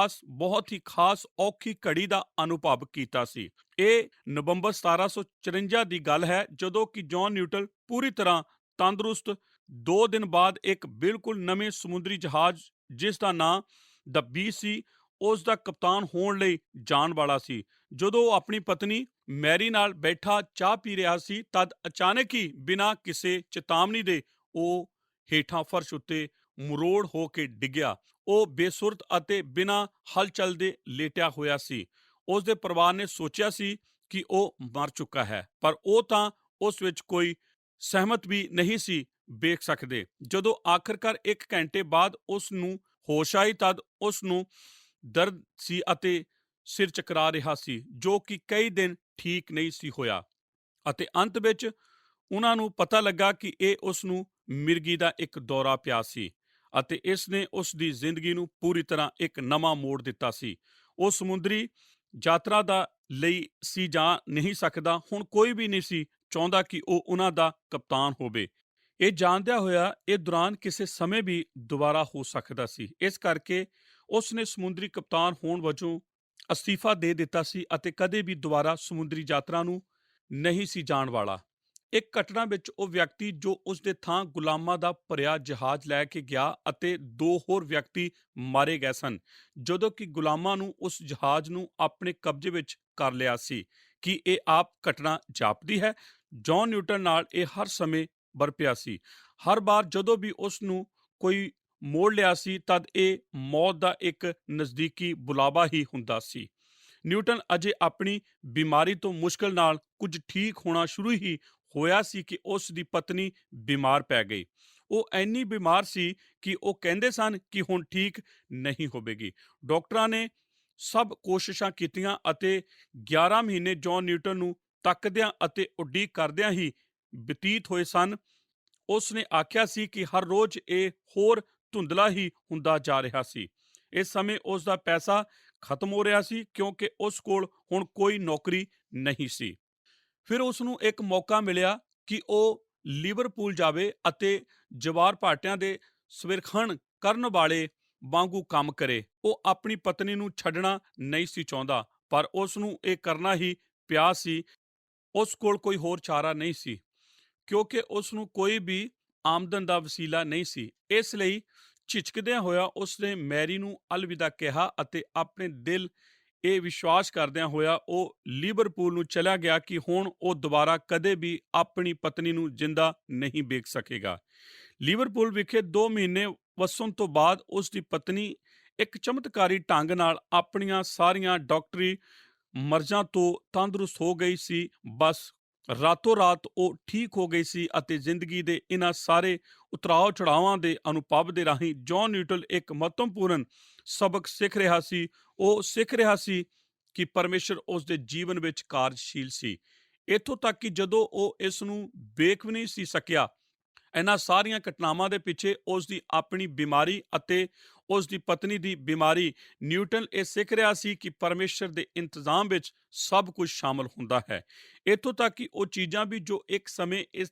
ਬਹੁਤ ਹੀ ਖਾਸ ਔਖੀ ਘੜੀ ਦਾ ਅਨੁਭਵ ਕੀਤਾ ਸੀ। ਇਹ ਨਵੰਬਰ 1754 ਦੀ ਗੱਲ ਹੈ, ਜਦੋਂ ਕਿ ਜੌਨ ਨਿਊਟਨ ਪੂਰੀ ਤਰ੍ਹਾਂ ਤੰਦਰੁਸਤ 2 ਦਿਨ ਬਾਅਦ ਇੱਕ ਬਿਲਕੁਲ ਨਵੇਂ ਸਮੁੰਦਰੀ ਜਹਾਜ਼ ਜਿਸ ਦਾ ਨਾਂ ਦ ਬੀ ਸੀ, ਉਸ ਦਾ ਕਪਤਾਨ ਹੋਣ ਲਈ ਜਾਣ ਵਾਲਾ ਸੀ। ਜਦੋਂ ਉਹ ਆਪਣੀ ਪਤਨੀ ਮੈਰੀ ਨਾਲ ਬੈਠਾ ਚਾਹ ਪੀ ਰਿਹਾ ਸੀ ਤਦ ਅਚਾਨਕ ਹੀ ਬਿਨਾਂ ਕਿਸੇ ਚੇਤਾਵਨੀ ਦੇ ਉਹ ਹੇਠਾਂ ਫਰਸ਼ ਉੱਤੇ ਮਰੋੜ ਹੋ ਕੇ ਡਿੱਗਿਆ। ਉਹ ਬੇਸੁਰਤ ਅਤੇ ਬਿਨਾਂ ਹਲਚਲ ਦੇ ਲੇਟਿਆ ਹੋਇਆ ਸੀ। ਉਸ ਦੇ ਪਰਿਵਾਰ ਨੇ ਸੋਚਿਆ ਸੀ ਕਿ ਉਹ ਮਰ ਚੁੱਕਾ ਹੈ, ਪਰ ਉਹ ਤਾਂ ਉਸ ਵਿੱਚ ਕੋਈ ਸਹਿਮਤ ਵੀ ਨਹੀਂ ਸੀ ਵੇਖ ਸਕਦੇ। ਜਦੋਂ ਆਖਰਕਾਰ 1 ਘੰਟੇ ਬਾਅਦ ਉਸ ਨੂੰ ਹੋਸ਼ ਆਈ ਤਦ ਉਸ ਨੂੰ ਦਰਦ ਸੀ ਅਤੇ ਸਿਰ ਚਕਰਾ ਰਿਹਾ ਸੀ, ਜੋ ਕਿ ਕਈ ਦਿਨ ਠੀਕ ਨਹੀਂ ਸੀ ਹੋਇਆ, ਅਤੇ ਅੰਤ ਵਿੱਚ ਉਹਨਾਂ ਨੂੰ ਪਤਾ ਲੱਗਾ ਕਿ ਇਹ ਉਸ ਨੂੰ ਮਿਰਗੀ ਦਾ ਇੱਕ ਦੌਰਾ ਪਿਆ ਸੀ, ਅਤੇ ਇਸ ਨੇ ਉਸ ਦੀ ਜ਼ਿੰਦਗੀ ਨੂੰ ਪੂਰੀ ਤਰ੍ਹਾਂ ਇੱਕ ਨਵਾਂ ਮੋੜ ਦਿੱਤਾ ਸੀ। ਉਹ ਸਮੁੰਦਰੀ ਯਾਤਰਾ ਦਾ ਲਈ ਸੀ ਜਾ ਨਹੀਂ ਸਕਦਾ। ਹੁਣ ਕੋਈ ਵੀ ਨਹੀਂ ਸੀ ਚਾਹੁੰਦਾ ਕਿ ਉਹ ਉਹਨਾਂ ਦਾ ਕਪਤਾਨ ਹੋਵੇ, ਇਹ ਜਾਣਦਿਆਂ ਹੋਇਆ ਇਹ ਦੌਰਾਨ ਕਿਸੇ ਸਮੇਂ ਵੀ ਦੁਬਾਰਾ ਹੋ ਸਕਦਾ ਸੀ। ਇਸ ਕਰਕੇ ਉਸ ਨੇ ਸਮੁੰਦਰੀ ਕਪਤਾਨ ਹੋਣ ਵਜੋਂ ਅਸਤੀਫਾ ਦੇ ਦਿੱਤਾ ਸੀ ਅਤੇ ਕਦੇ ਵੀ ਦੁਬਾਰਾ ਸਮੁੰਦਰੀ ਯਾਤਰਾ ਨੂੰ ਨਹੀਂ ਸੀ ਜਾਣ ਵਾਲਾ। ਇੱਕ ਘਟਨਾ ਵਿੱਚ ਉਹ ਵਿਅਕਤੀ ਜੋ ਉਸ ਦੇ ਥਾਂ ਗੁਲਾਮਾਂ ਦਾ ਭਰਿਆ ਜਹਾਜ਼ ਲੈ ਕੇ ਗਿਆ, ਅਤੇ 2 ਹੋਰ ਵਿਅਕਤੀ ਮਾਰੇ ਗਏ ਸਨ ਜਦੋਂ ਕਿ ਗੁਲਾਮਾਂ ਨੂੰ ਉਸ ਜਹਾਜ਼ ਨੂੰ ਆਪਣੇ ਕਬਜ਼ੇ ਵਿੱਚ ਕਰ ਲਿਆ ਸੀ। ਕੀ ਇਹ ਆਪ ਘਟਨਾ ਜਾਪਦੀ ਹੈ? ਜੌਨ ਨਿਊਟਨ ਨਾਲ ਇਹ ਹਰ ਸਮੇਂ ਵਰਪਿਆ ਸੀ। ਹਰ ਵਾਰ ਜਦੋਂ ਵੀ ਉਸ ਨੂੰ ਕੋਈ ਮੋੜ ਲਿਆ ਸੀ ਤਦ ਇਹ ਮੌਤ ਦਾ ਇੱਕ ਨਜ਼ਦੀਕੀ ਬੁਲਾਵਾ ਹੀ ਹੁੰਦਾ ਸੀ। ਨਿਊਟਨ ਅਜੇ ਆਪਣੀ ਬਿਮਾਰੀ ਤੋਂ ਮੁਸ਼ਕਲ ਨਾਲ ਕੁਝ ਠੀਕ ਹੋਣਾ ਸ਼ੁਰੂ ਹੀ ਹੋਇਆ ਸੀ ਕਿ ਉਸ ਦੀ ਪਤਨੀ ਬਿਮਾਰ ਪੈ ਗਈ। ਉਹ ਇੰਨੀ ਬਿਮਾਰ ਸੀ ਕਿ ਉਹ ਕਹਿੰਦੇ ਸਨ ਕਿ ਹੁਣ ਠੀਕ ਨਹੀਂ ਹੋਵੇਗੀ। ਡਾਕਟਰਾਂ ਨੇ ਸਭ ਕੋਸ਼ਿਸ਼ਾਂ ਕੀਤੀਆਂ ਅਤੇ 11 ਮਹੀਨੇ ਜੌਨ ਨਿਊਟਨ ਨੂੰ ਤੱਕਦਿਆਂ ਅਤੇ ਉਡੀਕ ਕਰਦਿਆਂ ਹੀ ਬਤੀਤ ਹੋਏ ਸਨ। ਉਸ ਨੇ ਆਖਿਆ ਸੀ ਕਿ ਹਰ ਰੋਜ਼ ਇਹ ਹੋਰ ਧੁੰਦਲਾ ਹੀ ਹੁੰਦਾ ਜਾ ਰਿਹਾ ਸੀ। ਇਸ ਸਮੇਂ ਉਸ ਦਾ ਪੈਸਾ ਖਤਮ ਹੋ ਰਿਹਾ ਸੀ, ਕਿਉਂਕਿ ਉਸ ਕੋਲ ਹੁਣ ਕੋਈ ਨੌਕਰੀ ਨਹੀਂ ਸੀ। ਫਿਰ ਉਸ ਨੂੰ ਇੱਕ ਮੌਕਾ ਮਿਲਿਆ ਕਿ ਉਹ ਲਿਵਰਪੂਲ ਜਾਵੇ ਅਤੇ ਜਵਾਰ ਭਾਟਿਆਂ ਦੇ ਸਵਿਰਖਣ ਕਰਨ ਵਾਲੇ ਵਾਂਗੂ ਕੰਮ ਕਰੇ। ਉਹ ਆਪਣੀ ਪਤਨੀ ਨੂੰ ਛੱਡਣਾ ਨਹੀਂ ਸੀ ਚਾਹੁੰਦਾ, ਪਰ ਉਸ ਨੂੰ ਇਹ ਕਰਨਾ ਹੀ ਪਿਆ ਸੀ। ਉਸ ਕੋਲ ਕੋਈ ਹੋਰ ਚਾਰਾ ਨਹੀਂ ਸੀ, ਕਿਉਂਕਿ ਉਸ ਨੂੰ ਕੋਈ ਵੀ ਆਮਦਨ ਦਾ ਵਸੀਲਾ ਨਹੀਂ ਸੀ। ਇਸ ਲਈ ਝਿਜਕਦਿਆਂ ਹੋਇਆ ਉਸ ਨੇ ਮੈਰੀ ਨੂੰ ਅਲਵਿਦਾ ਕਿਹਾ, ਅਤੇ ਆਪਣੇ ਦਿਲ ਇਹ ਵਿਸ਼ਵਾਸ ਕਰਦਿਆਂ ਹੋਇਆ ਉਹ ਲਿਵਰਪੂਲ ਨੂੰ ਚਲਾ ਗਿਆ ਕਿ ਹੁਣ ਉਹ ਦੁਬਾਰਾ ਕਦੇ ਵੀ ਆਪਣੀ ਪਤਨੀ ਨੂੰ ਜਿੰਦਾ ਨਹੀਂ ਵੇਖ ਸਕੇਗਾ। ਲਿਵਰਪੂਲ ਵਿਖੇ 2 ਮਹੀਨੇ ਵਸਣ ਤੋਂ ਬਾਅਦ ਉਸ ਦੀ ਪਤਨੀ ਇੱਕ ਚਮਤਕਾਰੀ ਢੰਗ ਨਾਲ ਆਪਣੀਆਂ ਸਾਰੀਆਂ ਡਾਕਟਰੀ ਮਰਜ਼ਾਂ ਤੋਂ ਤੰਦਰੁਸਤ ਹੋ ਗਈ ਸੀ। ਬਸ ਰਾਤੋਂ ਰਾਤ ਉਹ ਠੀਕ ਹੋ ਗਈ ਸੀ ਅਤੇ ਜ਼ਿੰਦਗੀ ਦੇ ਇਹਨਾਂ ਸਾਰੇ ਉਤਰਾਅ ਚੜਾਵਾਂ ਦੇ ਅਨੁਭਵ ਦੇ ਰਾਹੀਂ ਜੌਨ ਨਿਊਟਨ ਇੱਕ ਮਹੱਤਵਪੂਰਨ ਸਬਕ ਸਿੱਖ ਰਿਹਾ ਸੀ। ਉਹ ਸਿੱਖ ਰਿਹਾ ਸੀ ਕਿ ਪਰਮੇਸ਼ਰ ਉਸ ਦੇ ਜੀਵਨ ਵਿੱਚ ਕਾਰਜਸ਼ੀਲ ਸੀ। ਇੱਥੋਂ ਤੱਕ ਕਿ ਜਦੋਂ ਉਹ ਇਸ ਨੂੰ ਵੇਖ ਵੀ ਨਹੀਂ ਸੀ ਸਕਿਆ, ਇਹਨਾਂ ਸਾਰੀਆਂ ਘਟਨਾਵਾਂ ਦੇ ਪਿੱਛੇ ਉਸ ਦੀ ਆਪਣੀ ਬਿਮਾਰੀ ਅਤੇ ਉਸ ਦੀ ਪਤਨੀ ਦੀ ਬਿਮਾਰੀ, ਨਿਊਟਨ ਇਹ ਸਿੱਖ ਰਿਹਾ ਸੀ ਕਿ ਪਰਮੇਸ਼ਰ ਦੇ ਇੰਤਜ਼ਾਮ ਵਿੱਚ ਸਭ ਕੁਝ ਸ਼ਾਮਲ ਹੁੰਦਾ ਹੈ। ਇੱਥੋਂ ਤੱਕ ਕਿ ਉਹ ਚੀਜ਼ਾਂ ਵੀ ਜੋ ਇੱਕ ਸਮੇਂ ਇਸ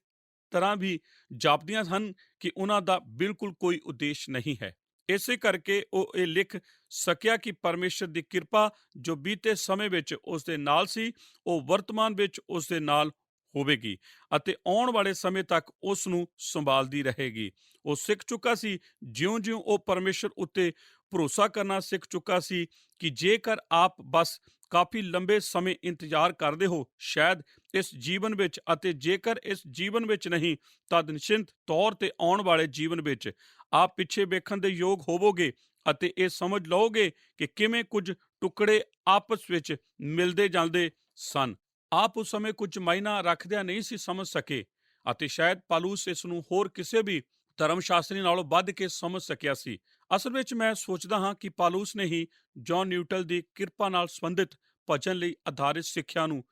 ਤਰ੍ਹਾਂ ਵੀ ਜਾਪਦੀਆਂ ਹਨ ਕਿ ਉਹਨਾਂ ਦਾ ਬਿਲਕੁਲ ਕੋਈ ਉਦੇਸ਼ ਨਹੀਂ ਹੈ। ਇਸੇ ਕਰਕੇ ਉਹ ਇਹ ਲਿਖ ਸਕਿਆ ਕਿ ਪਰਮੇਸ਼ਰ ਦੀ ਕਿਰਪਾ ਜੋ ਬੀਤੇ ਸਮੇਂ ਵਿੱਚ ਉਸ ਦੇ ਨਾਲ ਸੀ, ਉਹ ਵਰਤਮਾਨ ਵਿੱਚ ਉਸ ਦੇ ਨਾਲ ਹੋਵੇਗੀ ਅਤੇ ਆਉਣ ਵਾਲੇ ਸਮੇਂ ਤੱਕ ਉਸ ਨੂੰ ਸੰਭਾਲਦੀ ਰਹੇਗੀ। ਉਹ ਸਿੱਖ ਚੁੱਕਾ ਸੀ, ਜਿਉਂ-ਜਿਉਂ ਉਹ ਪਰਮੇਸ਼ਰ ਉੱਤੇ ਭਰੋਸਾ ਕਰਨਾ ਸਿੱਖ ਚੁੱਕਾ ਸੀ, ਕਿ ਜੇਕਰ ਆਪ ਬਸ ਕਾਫੀ ਲੰਬੇ ਸਮੇਂ ਇੰਤਜ਼ਾਰ ਕਰਦੇ ਹੋ, ਸ਼ਾਇਦ ਇਸ ਜੀਵਨ ਵਿੱਚ, ਅਤੇ ਜੇਕਰ ਇਸ ਜੀਵਨ ਵਿੱਚ ਨਹੀਂ ਤਾਂ ਨਿਸ਼ਚਿੰਤ ਤੌਰ ਤੇ ਆਉਣ ਵਾਲੇ ਜੀਵਨ ਵਿੱਚ ਆਪ ਪਿੱਛੇ ਵੇਖਣ ਦੇ ਯੋਗ ਹੋਵੋਗੇ ਅਤੇ ਇਹ ਸਮਝ ਲਓਗੇ ਕਿ ਕਿਵੇਂ ਕੁਝ ਟੁਕੜੇ ਆਪਸ ਵਿੱਚ ਮਿਲਦੇ ਜਾਂਦੇ ਸਨ। ਆਪ ਉਸ ਸਮੇਂ ਕੁਝ ਮਾਇਨਾ ਰੱਖਦਿਆਂ ਨਹੀਂ ਸੀ ਸਮਝ ਸਕੇ ਅਤੇ ਸ਼ਾਇਦ ਪਾਲੂਸ ਇਸ ਨੂੰ ਹੋਰ ਕਿਸੇ ਵੀ ਧਰਮ ਸ਼ਾਸਤਰੀ ਨਾਲੋਂ ਵੱਧ ਕੇ ਸਮਝ ਸਕਿਆ ਸੀ। ਅਸਲ ਵਿੱਚ ਮੈਂ ਸੋਚਦਾ ਹਾਂ ਕਿ ਪਾਲੂਸ ਨੇ ਹੀ ਜੌਨ ਨਿਊਟਨ ਦੀ ਕਿਰਪਾ ਨਾਲ ਸੰਬੰਧਿਤ ਭਜਨ ਲਈ ਆਧਾਰਿਤ ਸਿੱਖਿਆ ਨੂੰ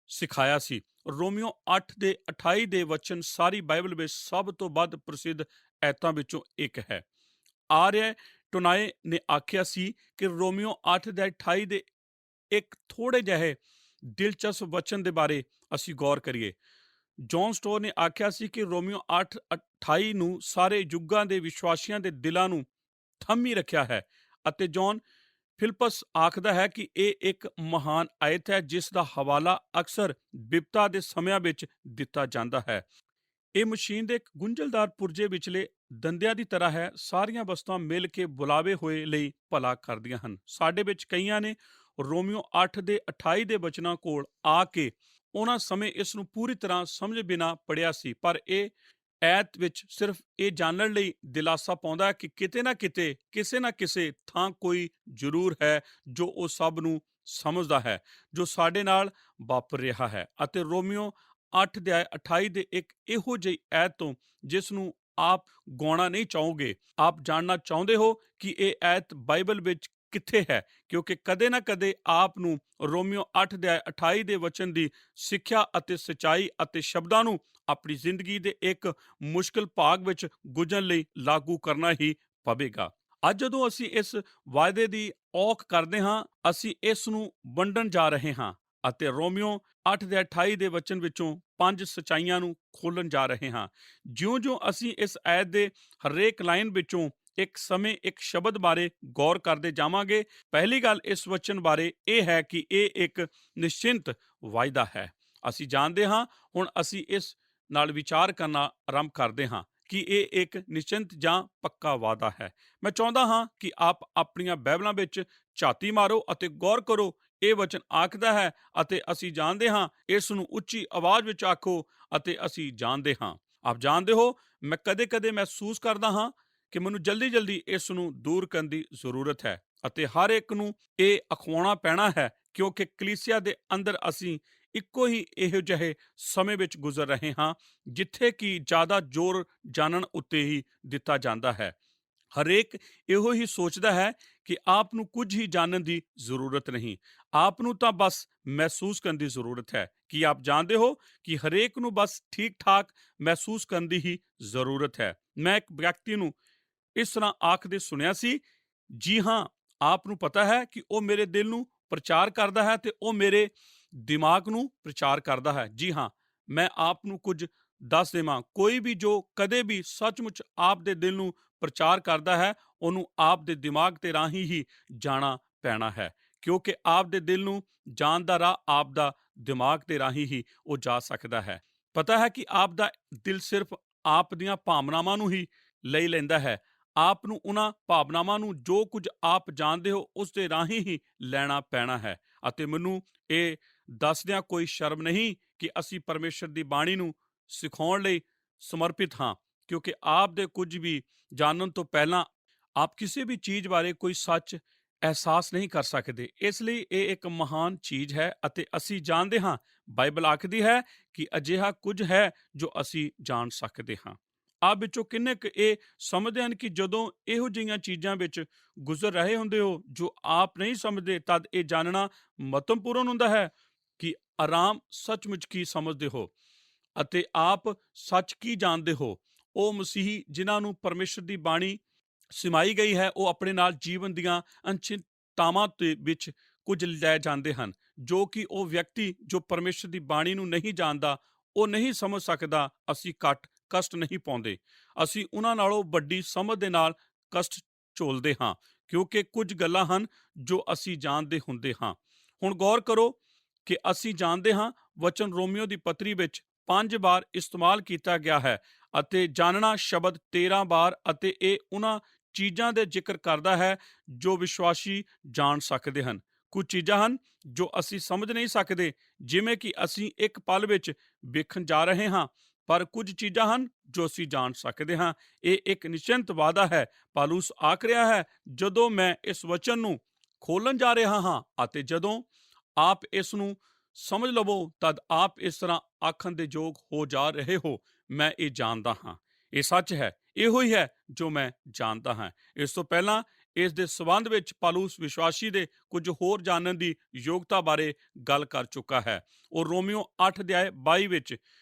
ਸਿਖਾਇਆ ਸੀ। ਰੋਮੀਓ 8 ਦੇ 28 ਦੇ ਵਚਨ ਸਾਰੀ ਬਾਈਬਲ ਵਿੱਚ ਸਭ ਤੋਂ ਵੱਧ ਪ੍ਰਸਿੱਧ ਐਤਾਂ ਵਿੱਚੋਂ ਇੱਕ ਹੈ। ਆਰਿਆ ਟੋਨਾਏ ਨੇ ਆਖਿਆ ਸੀ ਕਿ ਰੋਮੀਓ 8 ਦੇ 28 ਦੇ ਇੱਕ ਥੋੜੇ ਜਿਹੇ ਦਿਲਚਸਪ ਵਚਨ ਦੇ ਬਾਰੇ ਅਸੀਂ ਗੌਰ ਕਰੀਏ। ਜੌਨ ਸਟੋਰ ਨੇ ਆਖਿਆ ਸੀ ਕਿ ਰੋਮੀਓ 8:28 ਨੂੰ ਸਾਰੇ ਯੁੱਗਾਂ ਦੇ ਵਿਸ਼ਵਾਸੀਆਂ ਦੇ ਦਿਲਾਂ ਨੂੰ ਥੰਮੀ ਰੱਖਿਆ ਹੈ ਅਤੇ ਜੌਨ ਫਿਲਪਸ ਆਖਦਾ ਹੈ ਕਿ ਇਹ ਇੱਕ ਮਹਾਨ ਆਇਤ ਹੈ ਜਿਸ ਦਾ ਹਵਾਲਾ ਅਕਸਰ ਬਿਪਤਾ ਦੇ ਸਮਿਆਂ ਵਿੱਚ ਦਿੱਤਾ ਜਾਂਦਾ ਹੈ। ਇਹ ਮਸ਼ੀਨ ਦੇ ਇੱਕ ਗੁੰਝਲਦਾਰ ਪੁਰਜੇ ਵਿਚਲੇ ਦੰਦਿਆਂ ਦੀ ਤਰ੍ਹਾਂ ਹੈ। ਸਾਰੀਆਂ ਵਸਤਾਂ ਮਿਲ ਕੇ ਬੁਲਾਵੇ ਹੋਏ ਲਈ ਭਲਾ ਕਰਦੀਆਂ ਹਨ। ਸਾਡੇ ਵਿੱਚ ਕਈਆਂ ਨੇ ਰੋਮੀਓ 8 ਦੇ 28 ਦੇ ਵਚਨਾਂ ਕੋਲ ਆ ਕੇ ਉਹਨਾਂ ਸਮੇਂ ਇਸ ਨੂੰ ਪੂਰੀ ਤਰ੍ਹਾਂ ਸਮਝ ਬਿਨਾਂ ਪੜ੍ਹਿਆ ਸੀ, ਪਰ ਇਹ ਐਤ ਵਿੱਚ ਸਿਰਫ ਇਹ ਜਾਣਨ ਲਈ ਦਿਲਾਸਾ ਪਾਉਂਦਾ ਹੈ ਕਿ ਕਿਤੇ ਨਾ ਕਿਤੇ, ਕਿਸੇ ਨਾ ਕਿਸੇ ਥਾਂ ਕੋਈ ਜ਼ਰੂਰ ਹੈ ਜੋ ਉਹ ਸਭ ਨੂੰ ਸਮਝਦਾ ਹੈ ਜੋ ਸਾਡੇ ਨਾਲ ਵਾਪਰ ਰਿਹਾ ਹੈ। ਅਤੇ ਰੋਮੀਓ 8 ਦੇ 28 ਦੇ ਇੱਕ ਇਹੋ ਜਿਹੀ ਐਤ ਤੋਂ ਜਿਸ ਨੂੰ ਆਪ ਗਾਉਣਾ ਨਹੀਂ ਚਾਹੋਗੇ, ਆਪ ਜਾਣਨਾ ਚਾਹੁੰਦੇ ਹੋ ਕਿ ਇਹ ਐਤ ਬਾਈਬਲ ਵਿੱਚ ਕਿੱਥੇ ਹੈ, ਕਿਉਂਕਿ ਕਦੇ ਨਾ ਕਦੇ ਆਪ ਨੂੰ ਰੋਮੀਓ 8 ਦੇ 28 ਦੇ ਵਚਨ ਦੀ ਸਿੱਖਿਆ ਅਤੇ ਸਚਾਈ ਅਤੇ ਸ਼ਬਦਾਂ ਨੂੰ ਆਪਣੀ ਜ਼ਿੰਦਗੀ ਦੇ ਇੱਕ ਮੁਸ਼ਕਲ ਭਾਗ ਵਿੱਚ ਗੁਜ਼ਰਨ ਲਈ ਲਾਗੂ ਕਰਨਾ ਹੀ ਪਵੇਗਾ। ਅੱਜ ਜਦੋਂ ਅਸੀਂ ਇਸ ਵਾਅਦੇ ਦੀ ਔਖ ਕਰਦੇ ਹਾਂ, ਅਸੀਂ ਇਸ ਨੂੰ ਵੰਡਣ ਜਾ ਰਹੇ ਹਾਂ ਅਤੇ ਰੋਮੀਓ 8 ਦੇ 28 ਦੇ ਵਚਨ ਵਿੱਚੋਂ 5 ਸਚਾਈਆਂ ਨੂੰ ਖੋਲ੍ਹਣ ਜਾ ਰਹੇ ਹਾਂ। ਜਿਉਂ-ਜਿਉਂ ਅਸੀਂ ਇਸ ਐਤ ਦੇ ਹਰੇਕ ਲਾਈਨ ਵਿੱਚੋਂ ਇੱਕ ਸਮੇਂ ਇੱਕ ਸ਼ਬਦ ਬਾਰੇ ਗੌਰ ਕਰਦੇ ਜਾਵਾਂਗੇ। ਪਹਿਲੀ ਗੱਲ ਇਸ ਵਚਨ ਬਾਰੇ ਇਹ ਹੈ ਕਿ ਇਹ ਇੱਕ ਨਿਸ਼ਚਿੰਤ ਵਾਅਦਾ ਹੈ। ਅਸੀਂ ਜਾਣਦੇ ਹਾਂ, ਹੁਣ ਅਸੀਂ ਇਸ ਨਾਲ ਵਿਚਾਰ ਕਰਨਾ ਆਰੰਭ ਕਰਦੇ ਹਾਂ ਕਿ ਇਹ ਇੱਕ ਨਿਸ਼ਚਿੰਤ ਜਾਂ ਪੱਕਾ ਵਾਅਦਾ ਹੈ। ਮੈਂ ਚਾਹੁੰਦਾ ਹਾਂ ਕਿ ਆਪ ਆਪਣੀਆਂ ਬਾਈਬਲਾਂ ਵਿੱਚ ਝਾਤੀ ਮਾਰੋ ਅਤੇ ਗੌਰ ਕਰੋ। ਇਹ ਵਚਨ ਆਖਦਾ ਹੈ ਅਤੇ ਅਸੀਂ ਜਾਣਦੇ ਹਾਂ, ਇਸ ਨੂੰ ਉੱਚੀ ਆਵਾਜ਼ ਵਿੱਚ ਆਖੋ ਅਤੇ ਅਸੀਂ ਜਾਣਦੇ ਹਾਂ। ਆਪ ਜਾਣਦੇ ਹੋ, ਮੈਂ ਕਦੇ-ਕਦੇ ਮਹਿਸੂਸ ਕਰਦਾ ਹਾਂ ਕਿ ਮੈਨੂੰ ਜਲਦੀ-ਜਲਦੀ ਇਸ ਨੂੰ ਦੂਰ ਕਰਨ ਦੀ ਜ਼ਰੂਰਤ ਹੈ ਅਤੇ ਹਰ ਇੱਕ ਨੂੰ ਇਹ ਅਖਵਾਉਣਾ ਪੈਣਾ ਹੈ, ਕਿਉਂਕਿ ਕਲੀਸਿਆ ਦੇ ਅੰਦਰ ਅਸੀਂ ਇੱਕੋ ਹੀ ਇਹੋ ਜਿਹੇ ਸਮੇਂ ਵਿੱਚ ਗੁਜ਼ਰ ਰਹੇ ਹਾਂ ਜਿੱਥੇ ਕਿ ਜ਼ਿਆਦਾ ਜ਼ੋਰ ਜਾਣਨ ਉੱਤੇ ਹੀ ਦਿੱਤਾ ਜਾਂਦਾ ਹੈ। ਹਰੇਕ ਇਹੋ ਹੀ ਸੋਚਦਾ ਹੈ ਕਿ ਆਪ ਨੂੰ ਕੁਝ ਹੀ ਜਾਣਨ ਦੀ ਜ਼ਰੂਰਤ ਨਹੀਂ, ਆਪ ਨੂੰ ਤਾਂ ਬਸ ਮਹਿਸੂਸ ਕਰਨ ਦੀ ਜ਼ਰੂਰਤ ਹੈ। ਕਿ ਆਪ ਜਾਣਦੇ ਹੋ ਕਿ ਹਰੇਕ ਨੂੰ ਬਸ ਠੀਕ-ਠਾਕ ਮਹਿਸੂਸ ਕਰਨ ਦੀ ਹੀ ਜ਼ਰੂਰਤ ਹੈ। ਮੈਂ ਇੱਕ ਵਿਅਕਤੀ ਨੂੰ ਇਸ ਤਰ੍ਹਾਂ ਆਖਦੇ ਸੁਣਿਆ ਸੀ, ਜੀ ਹਾਂ, ਆਪ ਨੂੰ ਪਤਾ ਹੈ ਕਿ ਉਹ ਮੇਰੇ ਦਿਲ ਨੂੰ ਪ੍ਰਚਾਰ ਕਰਦਾ ਹੈ ਤੇ ਉਹ ਮੇਰੇ ਦਿਮਾਗ ਨੂੰ ਪ੍ਰਚਾਰ ਕਰਦਾ ਹੈ। ਜੀ ਹਾਂ, ਮੈਂ ਆਪ ਨੂੰ ਕੁਝ ਦੱਸ ਦੇਵਾਂ, ਕੋਈ ਵੀ ਜੋ ਕਦੇ ਵੀ ਸੱਚਮੁੱਚ ਆਪ ਦੇ ਦਿਲ ਨੂੰ ਪ੍ਰਚਾਰ ਕਰਦਾ ਹੈ, ਉਹਨੂੰ ਆਪ ਦੇ ਦਿਮਾਗ ਦੇ ਰਾਹੀਂ ਹੀ ਜਾਣਾ ਪੈਣਾ ਹੈ, ਕਿਉਂਕਿ ਆਪ ਦੇ ਦਿਲ ਨੂੰ ਜਾਣ ਦਾ ਰਾਹ ਆਪ ਦਾ ਦਿਮਾਗ ਦੇ ਰਾਹੀਂ ਹੀ ਉਹ ਜਾ ਸਕਦਾ ਹੈ। ਪਤਾ ਹੈ ਕਿ ਆਪ ਦਾ ਦਿਲ ਸਿਰਫ ਆਪ ਦੀਆਂ ਭਾਵਨਾਵਾਂ ਨੂੰ ਹੀ ਲੈ ਲੈਂਦਾ ਹੈ। ਆਪ ਨੂੰ ਉਹਨਾਂ ਭਾਵਨਾਵਾਂ ਨੂੰ ਜੋ ਕੁਝ ਆਪ ਜਾਣਦੇ ਹੋ ਉਸ ਦੇ ਰਾਹੀਂ ਹੀ ਲੈਣਾ ਪੈਣਾ ਹੈ। ਅਤੇ ਮੈਨੂੰ ਇਹ ਦੱਸਦਿਆਂ ਕੋਈ ਸ਼ਰਮ ਨਹੀਂ ਕਿ ਅਸੀਂ ਪਰਮੇਸ਼ਰ ਦੀ ਬਾਣੀ ਨੂੰ ਸਿਖਾਉਣ ਲਈ ਸਮਰਪਿਤ ਹਾਂ, ਕਿਉਂਕਿ ਆਪ ਦੇ ਕੁਝ ਵੀ ਜਾਣਨ ਤੋਂ ਪਹਿਲਾਂ ਆਪ ਕਿਸੇ ਵੀ ਚੀਜ਼ ਬਾਰੇ ਕੋਈ ਸੱਚ ਅਹਿਸਾਸ ਨਹੀਂ ਕਰ ਸਕਦੇ। ਇਸ ਲਈ ਇਹ ਇੱਕ ਮਹਾਨ ਚੀਜ਼ ਹੈ ਅਤੇ ਅਸੀਂ ਜਾਣਦੇ ਹਾਂ, ਬਾਈਬਲ ਆਖਦੀ ਹੈ ਕਿ ਅਜਿਹਾ ਕੁਝ ਹੈ ਜੋ ਅਸੀਂ ਜਾਣ ਸਕਦੇ ਹਾਂ। ਆਪ ਵਿੱਚੋਂ ਕਿੰਨੇ ਕੁ ਇਹ ਸਮਝਦੇ ਹਨ ਕਿ ਜਦੋਂ ਇਹੋ ਜਿਹੀਆਂ ਚੀਜ਼ਾਂ ਵਿੱਚ ਗੁਜ਼ਰ ਰਹੇ ਹੁੰਦੇ ਹੋ ਜੋ ਆਪ ਨਹੀਂ ਸਮਝਦੇ, ਤਦ ਇਹ ਜਾਣਨਾ ਮਹੱਤਵਪੂਰਨ ਹੁੰਦਾ ਹੈ ਕਿ ਆਰਾਮ ਸੱਚਮੁੱਚ ਕੀ ਸਮਝਦੇ ਹੋ ਅਤੇ ਆਪ ਸੱਚ ਕੀ ਜਾਣਦੇ ਹੋ। ਉਹ ਮਸੀਹੀ ਜਿਨ੍ਹਾਂ ਨੂੰ ਪਰਮੇਸ਼ਰ ਦੀ ਬਾਣੀ ਸਿਮਾਈ ਗਈ ਹੈ, ਉਹ ਆਪਣੇ ਨਾਲ ਜੀਵਨ ਦੀਆਂ ਅਨਿਸ਼ਚਿਤਤਾਵਾਂ ਦੇ ਵਿੱਚ ਕੁਝ ਲੈ ਜਾਂਦੇ ਹਨ, ਜੋ ਕਿ ਉਹ ਵਿਅਕਤੀ ਜੋ ਪਰਮੇਸ਼ਰ ਦੀ ਬਾਣੀ ਨੂੰ ਨਹੀਂ ਜਾਣਦਾ, ਉਹ ਨਹੀਂ ਸਮਝ ਸਕਦਾ। ਅਸੀਂ ਘੱਟ ਕਸ਼ਟ ਨਹੀਂ ਪਾਉਂਦੇ, ਅਸੀਂ ਉਹਨਾਂ ਨਾਲੋਂ ਵੱਡੀ ਸਮਝ ਦੇ ਨਾਲ ਕਸ਼ਟ ਝੋਲਦੇ ਹਾਂ, ਕਿਉਂਕਿ ਕੁਝ ਗੱਲਾਂ ਹਨ ਜੋ ਅਸੀਂ ਜਾਣਦੇ ਹੁੰਦੇ ਹਾਂ। ਹੁਣ ਗੌਰ ਕਰੋ ਕਿ ਅਸੀਂ ਜਾਣਦੇ ਹਾਂ ਵਚਨ ਰੋਮੀਓ ਦੀ ਪੱਤਰੀ ਵਿੱਚ 5 ਵਾਰ ਇਸਤੇਮਾਲ ਕੀਤਾ ਗਿਆ ਹੈ ਅਤੇ ਜਾਣਨਾ ਸ਼ਬਦ 13 ਵਾਰ, ਅਤੇ ਇਹ ਉਹਨਾਂ ਚੀਜ਼ਾਂ ਦੇ ਜ਼ਿਕਰ ਕਰਦਾ ਹੈ ਜੋ ਵਿਸ਼ਵਾਸੀ ਜਾਣ ਸਕਦੇ ਹਨ। ਕੁਝ ਚੀਜ਼ਾਂ ਹਨ ਜੋ ਅਸੀਂ ਸਮਝ ਨਹੀਂ ਸਕਦੇ, ਜਿਵੇਂ ਕਿ ਅਸੀਂ ਇੱਕ ਪਲ ਵਿੱਚ ਵੇਖਣ ਜਾ ਰਹੇ ਹਾਂ, ਪਰ ਕੁਝ ਚੀਜ਼ਾਂ ਹਨ ਜੋ ਅਸੀਂ ਜਾਣ ਸਕਦੇ ਹਾਂ। ਇਹ ਇੱਕ ਨਿਸ਼ਚਿੰਤ ਵਾਅਦਾ ਹੈ। ਪਾਲੂਸ ਆਖ ਰਿਹਾ ਹੈ, ਜਦੋਂ ਮੈਂ ਇਸ ਵਚਨ ਨੂੰ ਖੋਲ੍ਹਣ ਜਾ ਰਿਹਾ ਹਾਂ ਅਤੇ ਜਦੋਂ ਆਪ ਇਸ ਨੂੰ ਸਮਝ ਲਵੋ, ਤਦ ਆਪ ਇਸ ਤਰ੍ਹਾਂ ਆਖਣ ਦੇ ਯੋਗ ਹੋ ਜਾ ਰਹੇ ਹੋ, ਮੈਂ ਇਹ ਜਾਣਦਾ ਹਾਂ। ਇਹ ਸੱਚ ਹੈ, ਇਹੋ ਹੀ ਹੈ ਜੋ ਮੈਂ ਜਾਣਦਾ ਹਾਂ। ਇਸ ਤੋਂ ਪਹਿਲਾਂ ਇਸ ਦੇ ਸੰਬੰਧ ਵਿੱਚ ਪਾਲੂਸ ਵਿਸ਼ਵਾਸੀ ਦੇ ਕੁਝ ਹੋਰ ਜਾਣਨ ਦੀ ਯੋਗਤਾ ਬਾਰੇ ਗੱਲ ਕਰ ਚੁੱਕਾ ਹੈ। ਉਹ ਰੋਮੀਓ 8:22 ਵਿੱਚ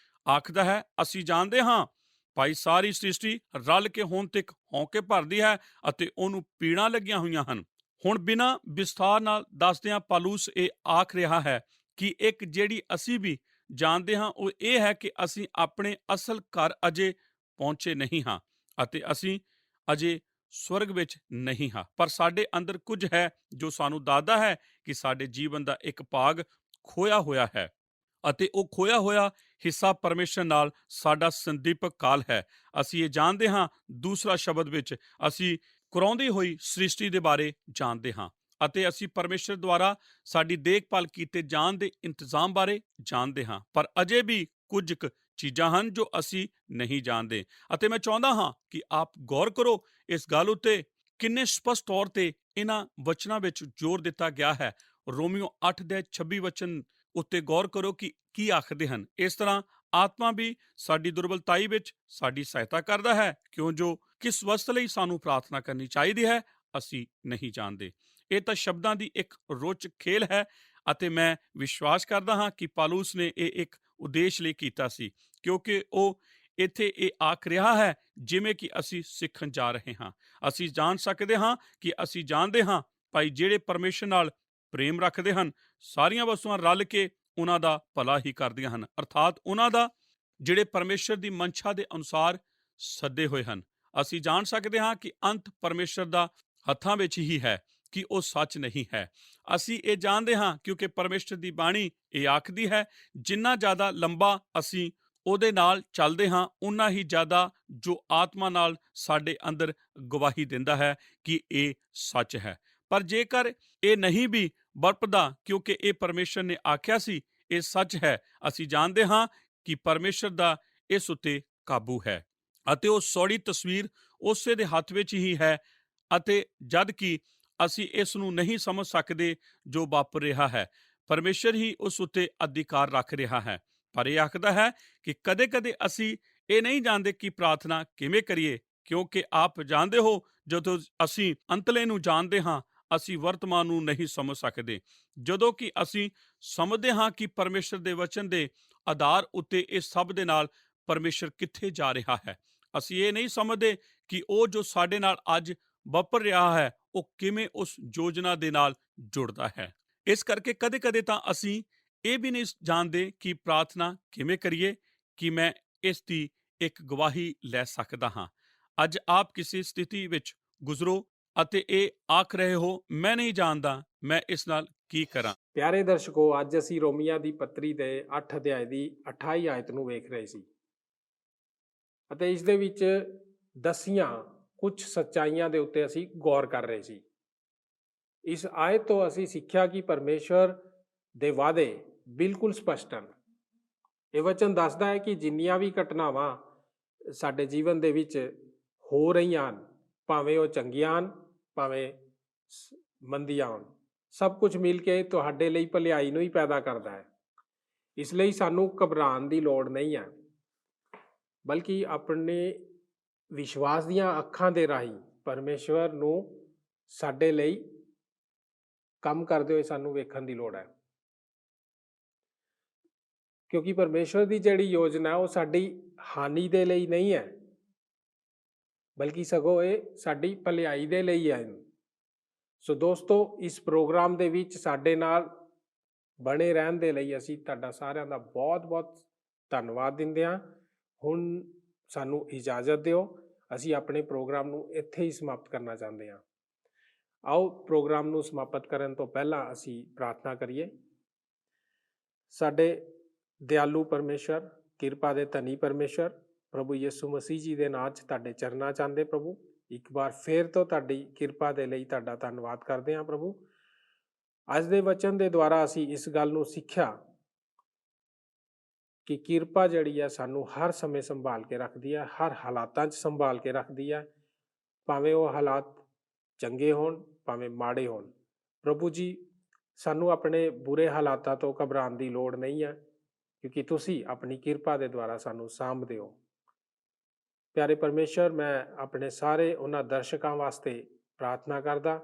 ਆਖਦਾ ਹੈ, ਅਸੀਂ ਜਾਣਦੇ ਹਾਂ ਭਾਈ ਸਾਰੀ ਸ੍ਰਿਸ਼ਟੀ ਰਲ ਕੇ ਹੁਣ ਤੱਕ ਹੌਂਕੇ ਭਰਦੀ ਹੈ ਅਤੇ ਉਹਨੂੰ ਪੀੜਾਂ ਲੱਗੀਆਂ ਹੋਈਆਂ ਹਨ। ਹੁਣ ਬਿਨਾਂ ਵਿਸਥਾਰ ਨਾਲ ਦੱਸਦਿਆਂ ਪਾਲੂਸ ਇਹ ਆਖ ਰਿਹਾ ਹੈ ਕਿ ਇੱਕ ਜਿਹੜੀ ਅਸੀਂ ਵੀ ਜਾਣਦੇ ਹਾਂ ਉਹ ਇਹ ਹੈ ਕਿ ਅਸੀਂ ਆਪਣੇ ਅਸਲ ਘਰ ਅਜੇ ਪਹੁੰਚੇ ਨਹੀਂ ਹਾਂ ਅਤੇ ਅਸੀਂ ਅਜੇ ਸਵਰਗ ਵਿੱਚ ਨਹੀਂ ਹਾਂ, ਪਰ ਸਾਡੇ ਅੰਦਰ ਕੁਝ ਹੈ ਜੋ ਸਾਨੂੰ ਦੱਸਦਾ ਹੈ ਕਿ ਸਾਡੇ ਜੀਵਨ ਦਾ ਇੱਕ ਭਾਗ ਖੋਇਆ ਹੋਇਆ ਹੈ ਅਤੇ ਉਹ ਖੋਇਆ ਹੋਇਆ ਹਿੱਸਾ ਪਰਮੇਸ਼ਰ ਨਾਲ ਸਾਡਾ ਸੰਦੀਪਕ ਕਾਲ ਹੈ। ਅਸੀਂ ਇਹ ਜਾਣਦੇ ਹਾਂ, ਦੂਸਰਾ ਸ਼ਬਦ ਵਿੱਚ ਅਸੀਂ ਕੁਰਾਉਂਦੀ ਹੋਈ ਸ੍ਰਿਸ਼ਟੀ ਦੇ ਬਾਰੇ ਜਾਣਦੇ ਹਾਂ ਅਤੇ ਅਸੀਂ ਪਰਮੇਸ਼ਰ ਦੁਆਰਾ ਸਾਡੀ ਦੇਖਭਾਲ ਕੀਤੇ ਜਾਣ ਦੇ ਇੰਤਜ਼ਾਮ ਬਾਰੇ ਜਾਣਦੇ ਹਾਂ, ਪਰ ਅਜੇ ਵੀ ਕੁਝ ਕੁ ਚੀਜ਼ਾਂ ਹਨ ਜੋ ਅਸੀਂ ਨਹੀਂ ਜਾਣਦੇ। ਅਤੇ ਮੈਂ ਚਾਹੁੰਦਾ ਹਾਂ ਕਿ ਆਪ ਗੌਰ ਕਰੋ ਇਸ ਗੱਲ ਉੱਤੇ ਕਿੰਨੇ ਸਪਸ਼ਟ ਤੌਰ ਤੇ ਇਹਨਾਂ ਵਚਨਾਂ ਵਿੱਚ ਜ਼ੋਰ ਦਿੱਤਾ ਗਿਆ ਹੈ। ਰੋਮੀਓ 8:26 ਵਚਨ ਉੱਤੇ ਗੌਰ ਕਰੋ ਕਿ ਕੀ ਆਖਦੇ ਹਨ। ਇਸ ਤਰ੍ਹਾਂ ਆਤਮਾ ਵੀ ਸਾਡੀ ਦੁਰਬਲਤਾਈ ਵਿੱਚ ਸਾਡੀ ਸਹਾਇਤਾ ਕਰਦਾ ਹੈ, ਕਿਉਂ ਜੋ ਕਿਸ ਵਸਤ ਲਈ ਸਾਨੂੰ ਪ੍ਰਾਰਥਨਾ ਕਰਨੀ ਚਾਹੀਦੀ ਹੈ ਅਸੀਂ ਨਹੀਂ ਜਾਣਦੇ। ਇਹ ਤਾਂ ਸ਼ਬਦਾਂ ਦੀ ਇੱਕ ਰੋਚਕ ਖੇਲ ਹੈ ਅਤੇ ਮੈਂ ਵਿਸ਼ਵਾਸ ਕਰਦਾ ਹਾਂ ਕਿ ਪਾਲੂਸ ਨੇ ਇਹ ਇੱਕ ਉਦੇਸ਼ ਲਈ ਕੀਤਾ ਸੀ, ਕਿਉਂਕਿ ਉਹ ਇੱਥੇ ਇਹ ਆਖ ਰਿਹਾ ਹੈ ਜਿਵੇਂ ਕਿ ਅਸੀਂ ਸਿੱਖਣ ਜਾ ਰਹੇ ਹਾਂ। ਅਸੀਂ ਜਾਣ ਸਕਦੇ ਹਾਂ ਕਿ ਅਸੀਂ ਜਾਣਦੇ ਹਾਂ ਭਾਈ ਜਿਹੜੇ ਪਰਮੇਸ਼ਰ ਨਾਲ ਪ੍ਰੇਮ ਰੱਖਦੇ ਹਨ, ਸਾਰੀਆਂ ਵਸਤੂਆਂ ਰਲ ਕੇ ਉਹਨਾਂ ਦਾ ਭਲਾ ਹੀ ਕਰਦੀਆਂ ਹਨ, ਅਰਥਾਤ ਉਹਨਾਂ ਦਾ ਜਿਹੜੇ ਪਰਮੇਸ਼ਰ ਦੀ ਮਨਸ਼ਾ ਦੇ ਅਨੁਸਾਰ ਸੱਦੇ ਹੋਏ ਹਨ। ਅਸੀਂ ਜਾਣ ਸਕਦੇ ਹਾਂ ਕਿ ਅੰਤ ਪਰਮੇਸ਼ਰ ਦਾ ਹੱਥਾਂ ਵਿੱਚ ਹੀ ਹੈ, ਕਿ ਉਹ ਸੱਚ ਨਹੀਂ ਹੈ। ਅਸੀਂ ਇਹ ਜਾਣਦੇ ਹਾਂ ਕਿਉਂਕਿ ਪਰਮੇਸ਼ਰ ਦੀ ਬਾਣੀ ਇਹ ਆਖਦੀ ਹੈ, ਜਿੰਨਾ ਜ਼ਿਆਦਾ ਲੰਬਾ ਅਸੀਂ ਉਹਦੇ ਨਾਲ ਚੱਲਦੇ ਹਾਂ, ਉਨਾ ਹੀ ਜ਼ਿਆਦਾ ਜੋ ਆਤਮਾ ਨਾਲ ਸਾਡੇ ਅੰਦਰ ਗਵਾਹੀ ਦਿੰਦਾ ਹੈ ਕਿ ਇਹ ਸੱਚ ਹੈ। ਪਰ ਜੇਕਰ ਇਹ ਨਹੀਂ ਵੀ ਵਰਤਦਾ, ਕਿਉਂਕਿ ਇਹ ਪਰਮੇਸ਼ਰ ਨੇ ਆਖਿਆ ਸੀ, ਇਹ ਸੱਚ ਹੈ, ਅਸੀਂ ਜਾਣਦੇ ਹਾਂ ਕਿ ਪਰਮੇਸ਼ਰ ਦਾ ਇਸ ਉੱਤੇ ਕਾਬੂ ਹੈ ਅਤੇ ਉਹ ਸੌੜੀ ਤਸਵੀਰ ਉਸੇ ਦੇ ਹੱਥ ਵਿੱਚ ਹੀ ਹੈ, ਅਤੇ ਜਦ ਕਿ ਅਸੀਂ ਇਸ ਨੂੰ ਨਹੀਂ ਸਮਝ ਸਕਦੇ ਜੋ ਵਾਪਰ ਰਿਹਾ ਹੈ, ਪਰਮੇਸ਼ਰ ਹੀ ਉਸ ਉੱਤੇ ਅਧਿਕਾਰ ਰੱਖ ਰਿਹਾ ਹੈ। ਪਰ ਇਹ ਆਖਦਾ ਹੈ ਕਿ ਕਦੇ-ਕਦੇ ਅਸੀਂ ਇਹ ਨਹੀਂ ਜਾਣਦੇ ਕਿ ਪ੍ਰਾਰਥਨਾ ਕਿਵੇਂ ਕਰੀਏ, ਕਿਉਂਕਿ ਆਪ ਜਾਣਦੇ ਹੋ ਜਦੋਂ ਅਸੀਂ ਅੰਤਲੇ ਨੂੰ ਜਾਣਦੇ ਹਾਂ, ਅਸੀਂ ਵਰਤਮਾਨ ਨੂੰ ਨਹੀਂ ਸਮਝ ਸਕਦੇ। ਜਦੋਂ ਕਿ ਅਸੀਂ ਸਮਝਦੇ ਹਾਂ ਕਿ ਪਰਮੇਸ਼ਰ ਦੇ ਵਚਨ ਦੇ ਆਧਾਰ ਉੱਤੇ ਇਹ ਸਭ ਦੇ ਨਾਲ ਪਰਮੇਸ਼ਰ ਕਿੱਥੇ ਜਾ ਰਿਹਾ ਹੈ, ਅਸੀਂ ਇਹ ਨਹੀਂ ਸਮਝਦੇ ਕਿ ਉਹ ਜੋ ਸਾਡੇ ਨਾਲ ਅੱਜ ਵਾਪਰ ਰਿਹਾ ਹੈ ਉਹ ਕਿਵੇਂ ਉਸ ਯੋਜਨਾ ਦੇ ਨਾਲ ਜੁੜਦਾ ਹੈ। ਇਸ ਕਰਕੇ ਕਦੇ-ਕਦੇ ਤਾਂ ਅਸੀਂ ਇਹ ਵੀ ਨਹੀਂ ਜਾਣਦੇ ਕਿ ਪ੍ਰਾਰਥਨਾ ਕਿਵੇਂ ਕਰੀਏ ਕਿ ਮੈਂ ਇਸ ਦੀ ਇੱਕ ਗਵਾਹੀ ਲੈ ਸਕਦਾ ਹਾਂ। ਅੱਜ ਆਪ ਕਿਸੇ ਸਥਿਤੀ ਵਿੱਚ ਗੁਜ਼ਰੋ ਅਤੇ ਇਹ ਆਖ ਰਹੇ ਹੋ, ਮੈਂ ਨਹੀਂ ਜਾਣਦਾ ਮੈਂ ਇਸ ਨਾਲ ਕੀ ਕਰਾਂ। ਪਿਆਰੇ ਦਰਸ਼ਕੋ, ਅੱਜ ਅਸੀਂ ਰੋਮੀਆਂ ਦੀ ਪੱਤਰੀ ਦੇ 8 ਅਧਿਆਇ ਦੀ 28 ਆਇਤ ਨੂੰ ਵੇਖ ਰਹੇ ਸੀ ਅਤੇ ਇਸ ਦੇ ਵਿੱਚ ਦੱਸੀਆਂ ਕੁਝ ਸੱਚਾਈਆਂ ਦੇ ਉੱਤੇ ਅਸੀਂ ਗੌਰ ਕਰ ਰਹੇ ਸੀ। ਇਸ ਆਇਤ ਤੋਂ ਅਸੀਂ ਸਿੱਖਿਆ ਕਿ ਪਰਮੇਸ਼ਰ ਦੇ ਵਾਅਦੇ ਬਿਲਕੁਲ ਸਪਸ਼ਟ ਹਨ। ਇਹ ਵਚਨ ਦੱਸਦਾ ਹੈ ਕਿ ਜਿੰਨੀਆਂ ਵੀ ਘਟਨਾਵਾਂ ਸਾਡੇ ਜੀਵਨ ਦੇ ਵਿੱਚ ਹੋ ਰਹੀਆਂ ਹਨ, ਭਾਵੇਂ ਉਹ ਚੰਗੀਆਂ ਹਨ ਭਾਵੇਂ ਮੰਦੀਆਂ ਹੋਣ, ਸਭ ਕੁਝ ਮਿਲ ਕੇ ਤੁਹਾਡੇ ਲਈ ਭਲਾਈ ਨੂੰ ਹੀ ਪੈਦਾ ਕਰਦਾ ਹੈ। ਇਸ ਲਈ ਸਾਨੂੰ ਘਬਰਾਉਣ ਦੀ ਲੋੜ ਨਹੀਂ ਹੈ, ਬਲਕਿ ਆਪਣੇ ਵਿਸ਼ਵਾਸ ਦੀਆਂ ਅੱਖਾਂ ਦੇ ਰਾਹੀਂ ਪਰਮੇਸ਼ਵਰ ਨੂੰ ਸਾਡੇ ਲਈ ਕੰਮ ਕਰਦੇ ਹੋਏ ਸਾਨੂੰ ਵੇਖਣ ਦੀ ਲੋੜ ਹੈ। ਕਿਉਂਕਿ ਪਰਮੇਸ਼ਵਰ ਦੀ ਜਿਹੜੀ ਯੋਜਨਾ ਹੈ ਉਹ ਸਾਡੀ ਹਾਨੀ ਦੇ ਲਈ ਨਹੀਂ ਹੈ, ਬਲਕਿ ਸਗੋਂ ਇਹ ਸਾਡੀ ਭਲਾਈ ਦੇ ਲਈ ਹੈ। ਸੋ ਦੋਸਤੋ, ਇਸ ਪ੍ਰੋਗਰਾਮ ਦੇ ਵਿੱਚ ਸਾਡੇ ਨਾਲ ਬਣੇ ਰਹਿਣ ਦੇ ਲਈ ਅਸੀਂ ਤੁਹਾਡਾ ਸਾਰਿਆਂ ਦਾ ਬਹੁਤ ਬਹੁਤ ਧੰਨਵਾਦ ਦਿੰਦੇ ਹਾਂ। ਹੁਣ ਸਾਨੂੰ ਇਜਾਜ਼ਤ ਦਿਓ, ਅਸੀਂ ਆਪਣੇ ਪ੍ਰੋਗਰਾਮ ਨੂੰ ਇੱਥੇ ਹੀ ਸਮਾਪਤ ਕਰਨਾ ਚਾਹੁੰਦੇ ਹਾਂ। ਆਓ ਪ੍ਰੋਗਰਾਮ ਨੂੰ ਸਮਾਪਤ ਕਰਨ ਤੋਂ ਪਹਿਲਾਂ ਅਸੀਂ ਪ੍ਰਾਰਥਨਾ ਕਰੀਏ। ਸਾਡੇ ਦਿਆਲੂ ਪਰਮੇਸ਼ਰ, ਕਿਰਪਾ ਦੇ ਧਨੀ ਪਰਮੇਸ਼ਰ, ਪ੍ਰਭੂ ਯਿਸੂ ਮਸੀਹ ਜੀ ਦੇ ਨਾਂ 'ਚ ਤੁਹਾਡੇ ਚਰਨਾਂ 'ਚ ਆਉਂਦੇ ਪ੍ਰਭੂ, ਇੱਕ ਵਾਰ ਫੇਰ ਤੋਂ ਤੁਹਾਡੀ ਕਿਰਪਾ ਦੇ ਲਈ ਤੁਹਾਡਾ ਧੰਨਵਾਦ ਕਰਦੇ ਹਾਂ ਪ੍ਰਭੂ। ਅੱਜ ਦੇ ਵਚਨ ਦੇ ਦੁਆਰਾ ਅਸੀਂ ਇਸ ਗੱਲ ਨੂੰ ਸਿੱਖਿਆ ਕਿ ਕਿਰਪਾ ਜਿਹੜੀ ਹੈ ਸਾਨੂੰ ਹਰ ਸਮੇਂ ਸੰਭਾਲ ਕੇ ਰੱਖਦੀ ਹੈ, ਹਰ ਹਾਲਾਤਾਂ 'ਚ ਸੰਭਾਲ ਕੇ ਰੱਖਦੀ ਹੈ, ਭਾਵੇਂ ਉਹ ਹਾਲਾਤ ਚੰਗੇ ਹੋਣ ਭਾਵੇਂ ਮਾੜੇ ਹੋਣ। ਪ੍ਰਭੂ ਜੀ, ਸਾਨੂੰ ਆਪਣੇ ਬੁਰੇ ਹਾਲਾਤਾਂ ਤੋਂ ਘਬਰਾਉਣ ਦੀ ਲੋੜ ਨਹੀਂ ਹੈ, ਕਿਉਂਕਿ ਤੁਸੀਂ ਆਪਣੀ ਕਿਰਪਾ ਦੇ ਦੁਆਰਾ ਸਾਨੂੰ ਸਾਂਭਦੇ ਹੋ। ਪਿਆਰੇ ਪਰਮੇਸ਼ਰ, ਮੈਂ ਆਪਣੇ ਸਾਰੇ ਉਹਨਾਂ ਦਰਸ਼ਕਾਂ ਵਾਸਤੇ ਪ੍ਰਾਰਥਨਾ ਕਰਦਾ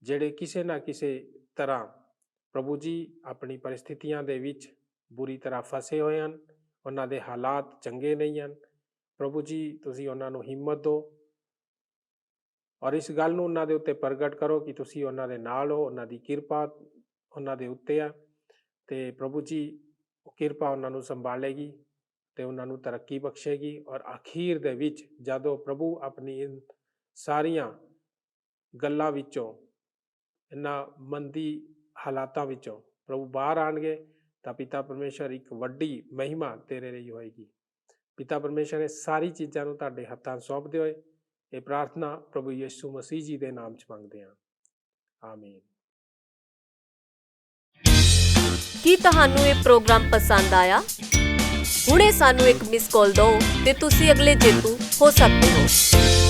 ਜਿਹੜੇ ਕਿਸੇ ਨਾ ਕਿਸੇ ਤਰ੍ਹਾਂ ਪ੍ਰਭੂ ਜੀ ਆਪਣੀ ਪਰਿਸਥਿਤੀਆਂ ਦੇ ਵਿੱਚ ਬੁਰੀ ਤਰ੍ਹਾਂ ਫਸੇ ਹੋਏ ਹਨ, ਉਹਨਾਂ ਦੇ ਹਾਲਾਤ ਚੰਗੇ ਨਹੀਂ ਹਨ। ਪ੍ਰਭੂ ਜੀ, ਤੁਸੀਂ ਉਹਨਾਂ ਨੂੰ ਹਿੰਮਤ ਦਿਓ ਔਰ ਇਸ ਗੱਲ ਨੂੰ ਉਹਨਾਂ ਦੇ ਉੱਤੇ ਪ੍ਰਗਟ ਕਰੋ ਕਿ ਤੁਸੀਂ ਉਹਨਾਂ ਦੇ ਨਾਲ ਹੋ, ਉਹਨਾਂ ਦੀ ਕਿਰਪਾ ਉਹਨਾਂ ਦੇ ਉੱਤੇ ਆ, ਅਤੇ ਪ੍ਰਭੂ ਜੀ ਉਹ ਕਿਰਪਾ ਉਹਨਾਂ ਨੂੰ ਸੰਭਾਲੇਗੀ ਅਤੇ ਉਹਨਾਂ ਨੂੰ ਤਰੱਕੀ ਬਖਸ਼ੇਗੀ। ਔਰ ਅਖੀਰ ਦੇ ਵਿੱਚ ਜਦੋਂ ਪ੍ਰਭੂ ਆਪਣੀ ਇਨ ਸਾਰੀਆਂ ਗੱਲਾਂ ਵਿੱਚੋਂ, ਇਹਨਾਂ ਮੰਦੀ ਹਾਲਾਤਾਂ ਵਿੱਚੋਂ ਪ੍ਰਭੂ ਬਾਹਰ ਆਉਣਗੇ ਤਾਂ ਪਿਤਾ ਪਰਮੇਸ਼ਰ ਇੱਕ ਵੱਡੀ ਮਹਿਮਾ ਤੇਰੇ ਲਈ ਹੋਏਗੀ। ਪਿਤਾ ਪਰਮੇਸ਼ਰ, ਇਹ ਸਾਰੀ ਚੀਜ਼ਾਂ ਨੂੰ ਤੁਹਾਡੇ ਹੱਥਾਂ ਸੌਂਪਦੇ ਹੋਏ ਇਹ ਪ੍ਰਾਰਥਨਾ ਪ੍ਰਭੂ ਯਿਸੂ ਮਸੀਹ ਜੀ ਦੇ ਨਾਮ 'ਚ ਮੰਗਦੇ ਹਾਂ, ਆਮੀਨ। ਕੀ ਤੁਹਾਨੂੰ ਇਹ ਪ੍ਰੋਗਰਾਮ ਪਸੰਦ ਆਇਆ? ਹੁਣੇ ਸਾਨੂੰ ਇੱਕ ਮਿਸ ਕਾਲ ਦਿਓ ਤੇ ਤੁਸੀਂ ਅਗਲੇ ਜੇਤੂ ਹੋ ਸਕਦੇ ਹੋ।